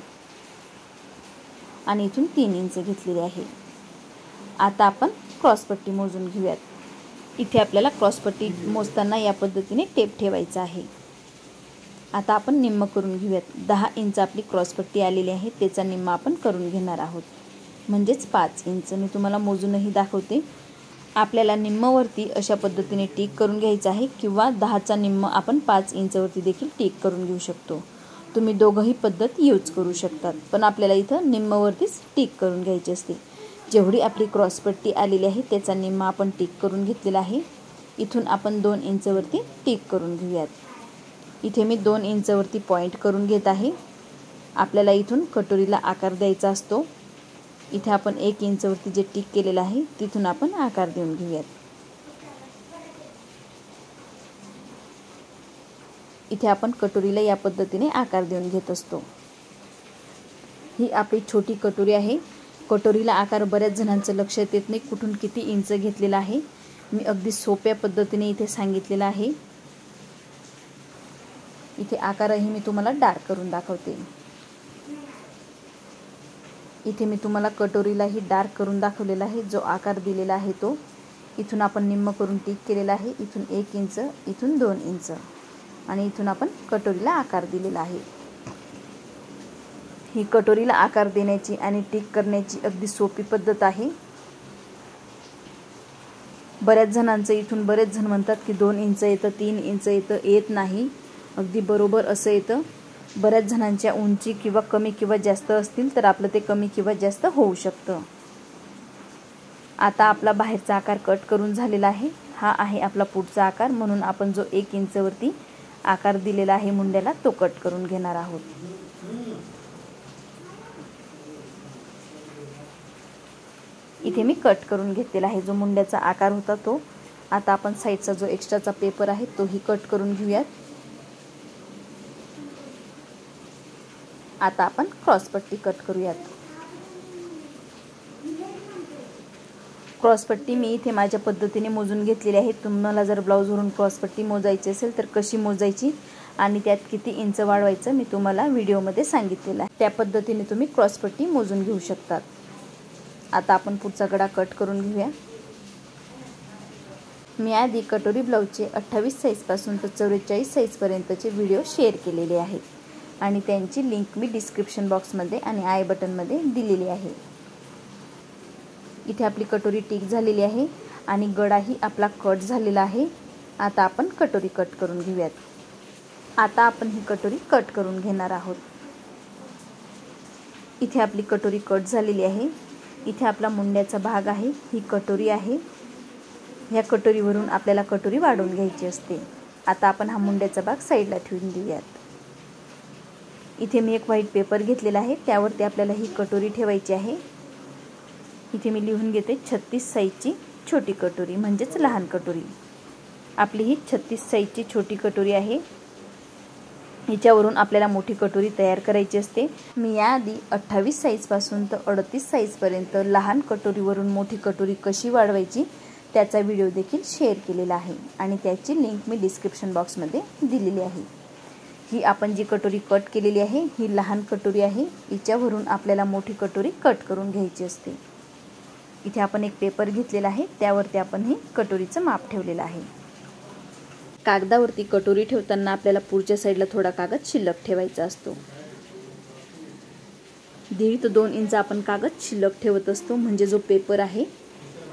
आणि इथून 3 इंच घेतलेले आहे। आता आपण क्रॉसपट्टी मोजून घेऊयात। इथे आपल्याला क्रॉसपट्टी मोजताना या पद्धतीने टेप ठेवायचा आहे। आता आपण निम्म करून घेऊयात। 10 इंच आपली क्रॉसपट्टी आलेली आहे, त्याचा निम्म आपण करून घेणार आहोत, म्हणजेच 5 इंच। मी तुम्हाला मोजूनही दाखवते। आपल्याला निम्मवरती अशा पद्धतीने टिक करून घ्यायचं आहे किंवा 10चा निम्म आपण 5 इंचवरती देखील टिक करून घेऊ शकतो। तुम्ही दोघंही पद्धत यूज करू शकतात, पण आपल्याला इथं निम्मवरतीच टिक करून घ्यायची असते। जेवढी आपली क्रॉसपट्टी आलेली आहे त्याचा निम्मा आपण टिक करून घेतलेला आहे। इथून आपण 2 इंचवरती टिक करून घेऊयात। इथे मी 2 इंचवरती पॉईंट करून घेत आहे। आपल्याला इथून कटोरीला आकार द्यायचा असतो। इथे आपण 1 इंचवरती जे टिक केलेलं आहे तिथून आपण आकार देऊन घेऊयात। इथे आपण कटोरीला या पद्धतीने आकार देऊन घेत असतो। ही आपली छोटी कटोरी आहे। कटोरीला आकार बऱ्याच जणांचं लक्षात येत नाही कुठून किती इंच घेतलेला आहे। मी अगदी सोप्या पद्धतीने इथे सांगितलेलं आहे। इथे आकारही मी तुम्हाला डार्क करून दाखवते। इथे मी तुम्हाला कटोरीलाही डार्क करून दाखवलेला आहे। जो आकार दिलेला आहे तो इथून आपण निम्म करून टिक केलेला आहे। इथून 1 इंच, इथून 2 इंच आणि इथून आपण कटोरीला आकार दिलेला आहे। ही कटोरीला आकार देण्याची आणि टिक करण्याची अगदी सोपी पद्धत आहे। बऱ्याच जणांचं इथून बरेच जण म्हणतात की 2 इंच येतं, 3 इंच येतं, येत नाही। अगदी बरोबर असं येतं। बऱ्याच जणांच्या उंची किंवा कमी किंवा जास्त असतील तर आपलं ते कमी किंवा जास्त होऊ शकतं। आता आपला बाहेरचा आकार कट करून झालेला आहे। हा आहे आपला पुढचा आकार, म्हणून आपण जो 1 इंचवरती आकार दिलेला आहे मुंड्याला तो कट करून घेणार आहोत। इथे मी कट करून घेतलेला आहे जो मुंड्याचा आकार होता तो। आता आपण साईडचा जो एक्स्ट्राचा पेपर आहे तोही कट करून घेऊयात। आता आपण क्रॉसपट्टी कट करूयात। क्रॉसपट्टी मी इथे माझ्या पद्धतीने मोजून घेतलेली आहे। तुम्हाला जर ब्लाऊजवरून क्रॉसपट्टी मोजायची असेल तर कशी मोजायची आणि त्यात किती इंच वाढवायचं मी तुम्हाला व्हिडिओमध्ये सांगितलेलं आहे। त्या पद्धतीने तुम्ही क्रॉसपट्टी मोजून घेऊ शकतात। आता आपण पुढचा गळा कट करून घेऊया। मी आधी कटोरी ब्लाऊजचे 28 साईजपासून तर 44 साईजपर्यंतचे व्हिडिओ शेअर केलेले आहेत आणि त्यांची लिंक मी डिस्क्रिप्शन बॉक्समध्ये आणि आय बटनमध्ये दिलेली आहे। इथे आपली कटोरी टिक झालेली आहे आणि गळाही आपला कट झालेला आहे। आता आपण कटोरी कट करून घेऊयात। आता आपण ही कटोरी कट करून घेणार आहोत। इथे आपली कटोरी कट झालेली आहे। इथे आपला मुंड्याचा भाग आहे, ही कटोरी आहे। ह्या कटोरीवरून आपल्याला कटोरी वाढवून घ्यायची असते। आता आपण हा मुंड्याचा भाग साईडला ठेवून देऊयात। इथे मी एक व्हाईट पेपर घेतलेला आहे, त्यावरती आपल्याला ही कटोरी ठेवायची आहे। इथे मी लिहून घेते 36 साईजची छोटी कटोरी म्हणजेच लहान कटोरी। आपली ही 36 साईजची छोटी कटोरी आहे। हिच्यावरून आपल्याला मोठी कटोरी तयार करायची असते। मी याआधी 28 साईजपासून तर 38 साईजपर्यंत लहान कटोरीवरून मोठी कटोरी कशी वाढवायची त्याचा व्हिडिओ देखील शेअर केलेला आहे आणि त्याची लिंक मी डिस्क्रिप्शन बॉक्समध्ये दिलेली आहे। ही आपण जी कटोरी कट केलेली आहे ही लहान कटोरी आहे। हिच्यावरून आपल्याला मोठी कटोरी कट करून घ्यायची असते। इथे आपण एक पेपर घेतलेला आहे, त्यावरती आपण ही कटोरीचं माप ठेवलेलं आहे। कागदावरती कटोरी ठेवताना आपल्याला पुढच्या साईडला थोडा कागद शिल्लक ठेवायचा असतो। 1.5 ते 2 इंच आपण कागद शिल्लक ठेवत असतो, म्हणजे जो पेपर आहे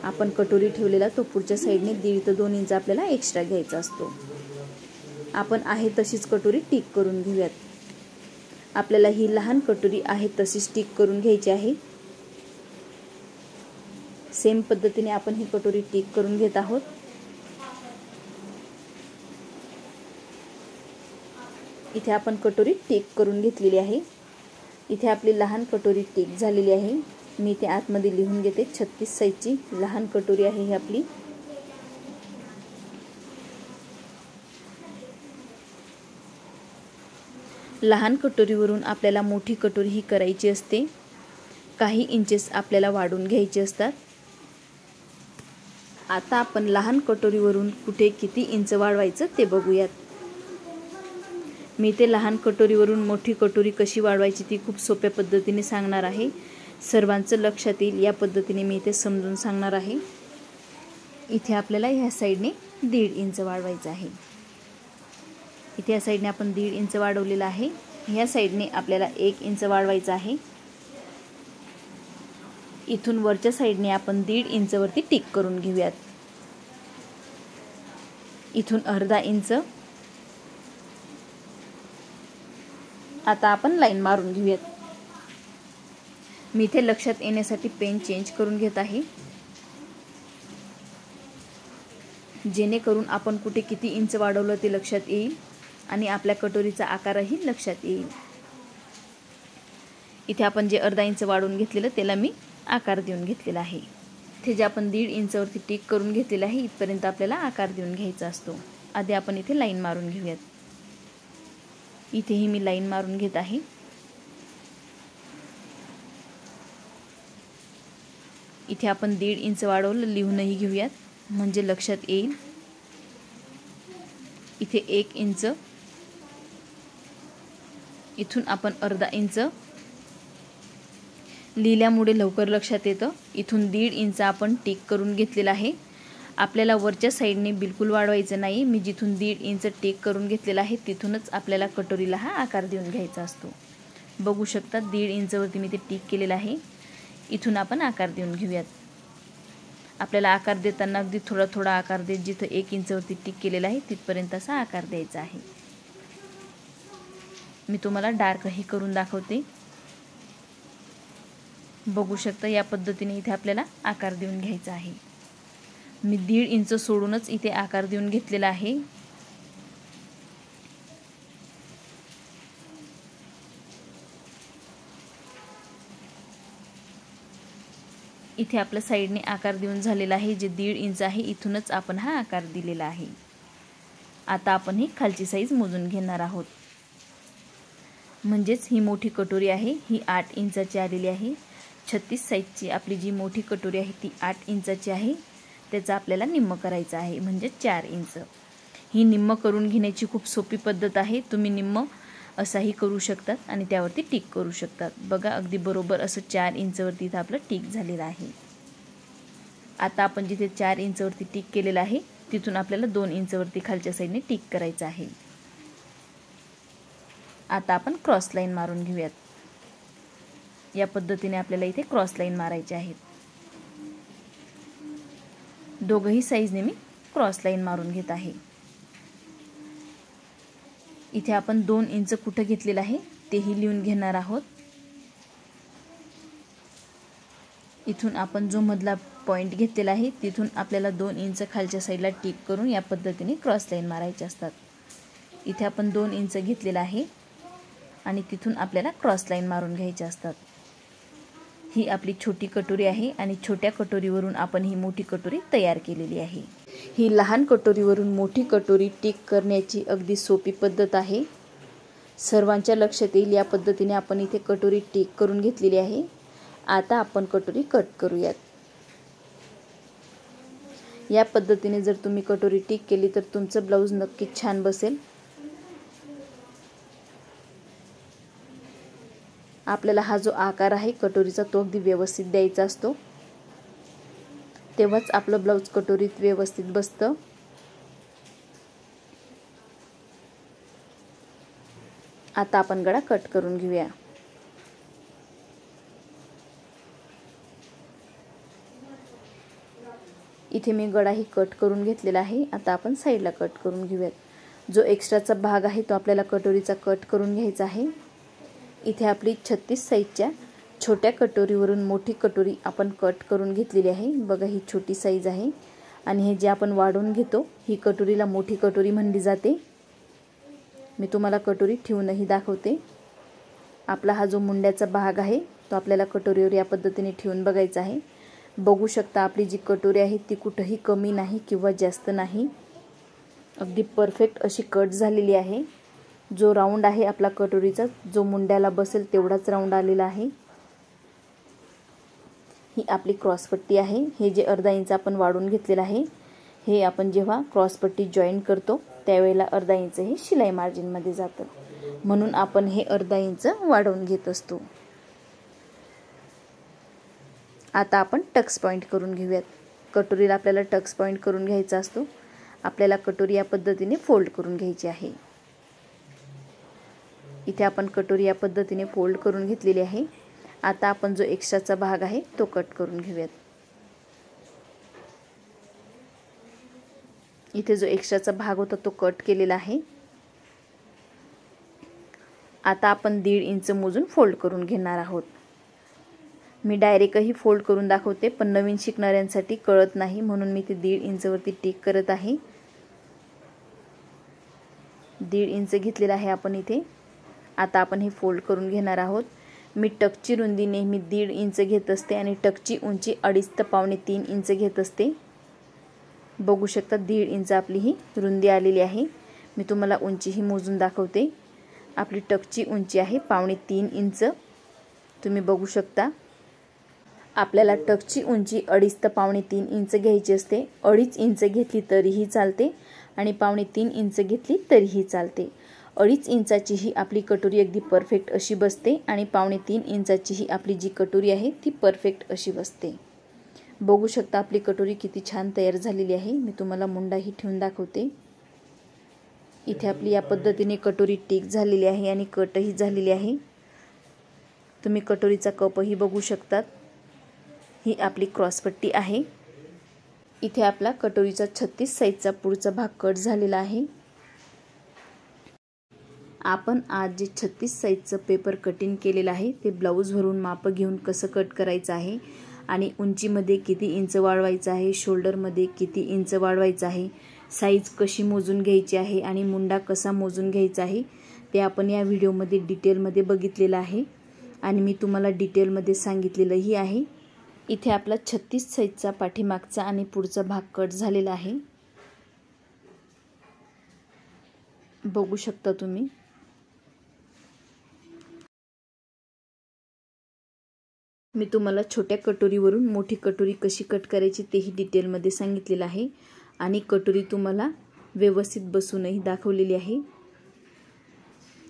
आपण कटोरी ठेवलेला तो पुढच्या साईडने 1.5 ते 2 इंच आपल्याला एक्स्ट्रा घ्यायचा असतो। आपण आहे तशीच कटोरी टिक करून घेऊयात। आपल्याला ही लहान कटोरी आहे तशीच टिक करून घ्यायची आहे। सेम पद्धतीने आपण ही कटोरी टिक करून घेत आहोत। इथे आपण कटोरी टिक करून घेतलेली आहे। इथे आपली लहान कटोरी टिक झालेली आहे। मी इथे आतमध्ये लिहून घेते 36 साईजची लहान कटोरी आहे ही आपली। लहान कटोरीवरून आपल्याला मोठी कटोरी ही करायची असते। काही इंचेस आपल्याला वाढून घ्यायचे असतात। आता आपण लहान कटोरीवरून कुठे किती इंच वाढवायचं ते बघूयात। मी ते लहान कटोरीवरून मोठी कटोरी कशी वाढवायची ती खूप सोप्या पद्धतीने सांगणार आहे। सर्वांचं लक्षात येईल या पद्धतीने मी इथे समजून सांगणार आहे। इथे आपल्याला ह्या साईडने 1.5 इंच वाढवायचं आहे। इथे या साईडने आपण 1.5 इंच वाढवलेला आहे। ह्या साईडने आपल्याला 1 इंच वाढवायचं आहे। इथून वरच्या साईडने आपण 1.5 इंच वरती टिक करून घेऊयात। इथून अर्धा इंच। आता आपण लाईन मारून घेऊयात। मी इथे लक्षात येण्यासाठी पेन चेंज करून घेत आहे, जेणेकरून आपण कुठे किती इंच वाढवलं ते लक्षात येईल आणि आपल्या कटोरीचा आकारही लक्षात येईल। इथे आपण जे अर्धा इंच वाढवून घेतलेलं त्याला मी आकार देऊन घेतलेला आहे। इथे जे आपण 1.5 इंच वरती टिक करून घेतलेलं आहे इथपर्यंत आपल्याला आकार देऊन घ्यायचा असतो। आधी आपण इथे लाईन मारून घेऊयात। इथेही मी लाईन मारून घेत आहे। इथे आपण 1.5 इंच वाढवलं, लिहूनही घेऊयात म्हणजे लक्षात येईल। इथे 1 इंच, इथून आपण अर्धा इंच। लिहिल्यामुळे लवकर लक्षात येतं। इथून 1.5 इंच आपण टिक करून घेतलेला आहे। आपल्याला वरच्या साईडने बिलकुल वाढवायचं नाही। मी जिथून 1.5 इंच टिक करून घेतलेला आहे तिथूनच आपल्याला कटोरीला हा आकार देऊन घ्यायचा असतो। बघू शकता 1.5 इंच वरती मी ते टिक केलेलं आहे। इथून आपण आकार देऊन घेऊयात। आपल्याला आकार देताना अगदी थोडा थोडा आकार देत जिथं 1 इंच वरती टिक केलेला आहे तिथपर्यंत असा आकार द्यायचा आहे। मी तुम्हाला डार्कही करून दाखवते। बघू शकता या पद्धतीने इथे आपल्याला आकार देऊन घ्यायचा आहे। मी 1.5 इंच सोडूनच इथे आकार देऊन घेतलेला आहे। इथे आपल्या साईडने आकार देऊन झालेला आहे। जे 1.5 इंच आहे इथूनच आपण हा आकार दिलेला आहे। आता आपण ही खालची साईज मोजून घेणार आहोत। म्हणजेच ही मोठी कटोरी आहे ही 8 इंचाची आलेली आहे। 36 साईजची आपली जी मोठी कटोरी आहे ती 8 इंचाची आहे। त्याचा आपल्याला निम्म करायचं आहे म्हणजे 4 इंच। ही निम्म करून घेण्याची खूप सोपी पद्धत आहे। तुम्ही निम्म असाही करू शकतात आणि त्यावरती टिक करू शकतात। बघा अगदी बरोबर असं 4 इंच वरती इथं आपलं टिक झालेलं आहे। आता आपण जिथे 4 इंच वरती टिक केलेलं आहे तिथून आपल्याला 2 इंच वरती खालच्या साईडने टिक करायचं आहे। आता आपण क्रॉस लाईन मारून घेऊयात। या पद्धतीने आपल्याला इथे क्रॉस लाईन मारायची आहे। दोघही साईजने मी क्रॉस लाईन मारून घेत आहे। इथे आपण 2 इंच कुठे घेतलेलं आहे तेही लिहून घेणार आहोत। इथून आपण जो मधला पॉइंट घेतलेला आहे तिथून आपल्याला 2 इंच खालच्या साईडला टिक करून या पद्धतीने क्रॉस लाईन मारायची असतात। इथे आपण 2 इंच घेतलेला आहे। आणि तिथून आपल्याला क्रॉस लाईन मारून घ्यायची असतात। ही आपली छोटी कटोरी आहे आणि छोट्या कटोरीवरून आपण ही मोठी कटोरी तयार केलेली आहे। ही लहान कटोरीवरून मोठी कटोरी टिक करण्याची अगदी सोपी पद्धत आहे। सर्वांच्या लक्षात येईल या पद्धतीने आपण इथे कटोरी टिक करून घेतलेली आहे। आता आपण कटोरी कट करूयात। या पद्धतीने जर तुम्ही कटोरी टिक केली तर तुमचं ब्लाऊज नक्कीच छान बसेल। आपल्याला हा जो आकार आहे कटोरीचा तो अगदी व्यवस्थित द्यायचा असतो, तेव्हाच आपलं ब्लाऊज कटोरीत व्यवस्थित बसतं। आता आपण गळा कट करून घेऊया। इथे मी गळाही कट करून घेतलेला आहे। आता आपण साईडला कट करून घेऊयात। जो एक्स्ट्राचा भाग आहे तो आपल्याला कटोरीचा कट करून घ्यायचा आहे। इथे आपली 36 साईजच्या छोट्या कटोरीवरून मोठी कटोरी आपण कट करून घेतलेली आहे। बघा ही छोटी साईज आहे आणि हे जे आपण वाढवून घेतो ही कटोरीला मोठी कटोरी म्हणली जाते। मी तुम्हाला कटोरी ठेवूनही दाखवते। आपला हा जो मुंड्याचा भाग आहे तो आपल्याला कटोरीवर या पद्धतीने ठेवून बघायचा आहे। बघू शकता आपली जी कटोरी आहे ती कुठेही कमी नाही किंवा जास्त नाही, अगदी परफेक्ट अशी कट झालेली आहे। जो राऊंड आहे आपला कटोरीचा जो मुंड्याला बसेल तेवढाच राऊंड आलेला आहे। ही आपली क्रॉस पट्टी आहे। हे जे अर्धा इंच आपण वाढवून घेतलेला आहे हे आपण जेव्हा क्रॉस पट्टी जॉईन करतो त्यावेळेला अर्धा इंच हे शिलाई मार्जिन मध्ये जातं, म्हणून आपण हे अर्धा इंच वाढवून घेत असतो। आता आपण टक्स पॉइंट करून घेऊयात। कटोरीला आपल्याला टक्स पॉइंट करून घ्यायचा असतो। आपल्याला कटोरी या पद्धतीने फोल्ड करून घ्यायची आहे। इथे आपण कटोरी या पद्धतीने फोल्ड करून घेतलेली आहे। आता आपण जो एक्स्ट्राचा भाग आहे तो कट करून घेऊयात। इथे जो एक्स्ट्राचा भाग होता तो कट केलेला आहे। आता आपण 1.5 इंच मोजून फोल्ड करून घेणार आहोत। मी डायरेक्टही फोल्ड करून दाखवते, पण नवीन शिकणाऱ्यांसाठी कळत नाही म्हणून मी ते 1.5 इंच वरती टिक करत आहे। 1.5 इंच घेतलेला आहे आपण इथे। आता आपण हे फोल्ड करून घेणार आहोत। मी टकची रुंदी नेहमी 1.5 इंच घेत असते आणि टकची उंची 2.5 ते 2.5-3 इंच घेत असते। बघू शकता 1.5 इंच आपली ही रुंदी आलेली आहे। मी तुम्हाला उंचीही मोजून दाखवते। आपली टकची उंची आहे 2.5-3 इंच। तुम्ही बघू शकता आपल्याला टकची उंची 2.5 ते 2.5-3 इंच घ्यायची असते। 2.5 इंच घेतली तरीही चालते आणि 2.5-3 इंच घेतली तरीही चालते। 2.5 इंचाची ही आपली कटोरी अगदी परफेक्ट अशी बसते आणि 2.5-3 इंचाची ही आपली जी कटोरी आहे ती परफेक्ट अशी बसते। बघू शकता आपली कटोरी किती छान तयार झालेली आहे। मी तुम्हाला मुंडाही ठेवून दाखवते। इथे आपली या पद्धतीने कटोरी टिक झालेली आहे आणि कटही झालेली आहे। तुम्ही कटोरीचा कपही बघू शकतात। ही आपली क्रॉस पट्टी आहे। इथे आपला कटोरीचा 36 साईजचा पुढचा भाग कट झालेला आहे। आपण आज जे 36 साईजचं पेपर कटिंग केलेलं आहे ते ब्लाऊज भरून माप घेऊन कसं कट करायचं आहे आणि उंचीमध्ये किती इंच वाढवायचं आहे, शोल्डरमध्ये किती इंच वाढवायचं आहे, साईज कशी मोजून घ्यायची आहे आणि मुंडा कसा मोजून घ्यायचा आहे ते आपण या व्हिडिओमध्ये डिटेलमध्ये बघितलेलं आहे आणि मी तुम्हाला डिटेलमध्ये सांगितलेलंही आहे। इथे आपला 36 साईजचा पाठीमागचा आणि पुढचा भाग कट झालेला आहे। बघू शकता तुम्ही। मी तुम्हाला छोट्या कटोरीवरून मोठी कटोरी कशी कट करायची तेही डिटेलमध्ये सांगितलेलं आहे आणि कटोरी तुम्हाला व्यवस्थित बसूनही दाखवलेली आहे।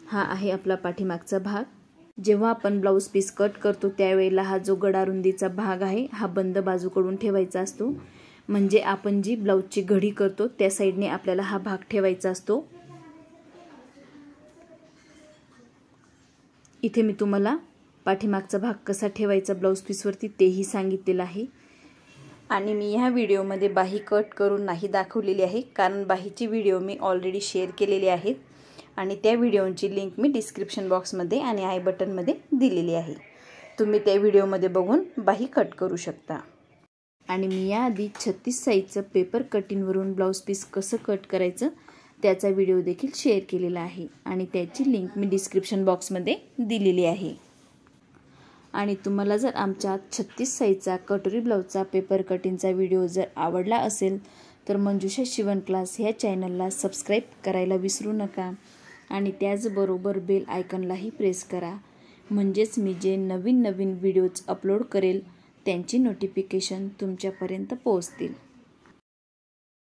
हा आहे आपला पाठीमागचा भाग। जेव्हा आपण ब्लाऊज पीस कट करतो त्यावेळेला हा जो गळा रुंदीचा भाग आहे हा बंद बाजूकडून ठेवायचा असतो, म्हणजे आपण जी ब्लाऊजची घडी करतो त्या साइडने आपल्याला हा भाग ठेवायचा असतो। इथे मी तुम्हाला पाठीमागचा भाग कसा ठेवायचा ब्लाऊज पीसवरती तेही सांगितलेलं आहे आणि मी ह्या व्हिडिओमध्ये बाही कट करून नाही दाखवलेली आहे, कारण बाहीची व्हिडिओ मी ऑलरेडी शेअर केलेली आहेत आणि त्या व्हिडिओची लिंक मी डिस्क्रिप्शन बॉक्समध्ये आणि आय बटनमध्ये दिलेली आहे। तुम्ही त्या व्हिडिओमध्ये बघून बाही कट करू शकता। आणि मी याआधी 36 साईजचं पेपर कटिंगवरून ब्लाऊज पीस कसं कट करायचं त्याचा व्हिडिओ देखील शेअर केलेला आहे आणि त्याची लिंक मी डिस्क्रिप्शन बॉक्समध्ये दिलेली आहे। आणि तुम्हाला जर आमच्या 36 साईजचा कटोरी ब्लाउजचा पेपर कटिंगचा व्हिडिओ जर आवडला असेल तर मंजुषा शिवण क्लास ह्या चॅनलला सबस्क्राईब करायला विसरू नका आणि त्याचबरोबर बेल आयकॉनलाही प्रेस करा, म्हणजेच मी जे नवीन व्हिडिओज अपलोड करेल त्यांची नोटिफिकेशन तुमच्यापर्यंत पोहोचतील।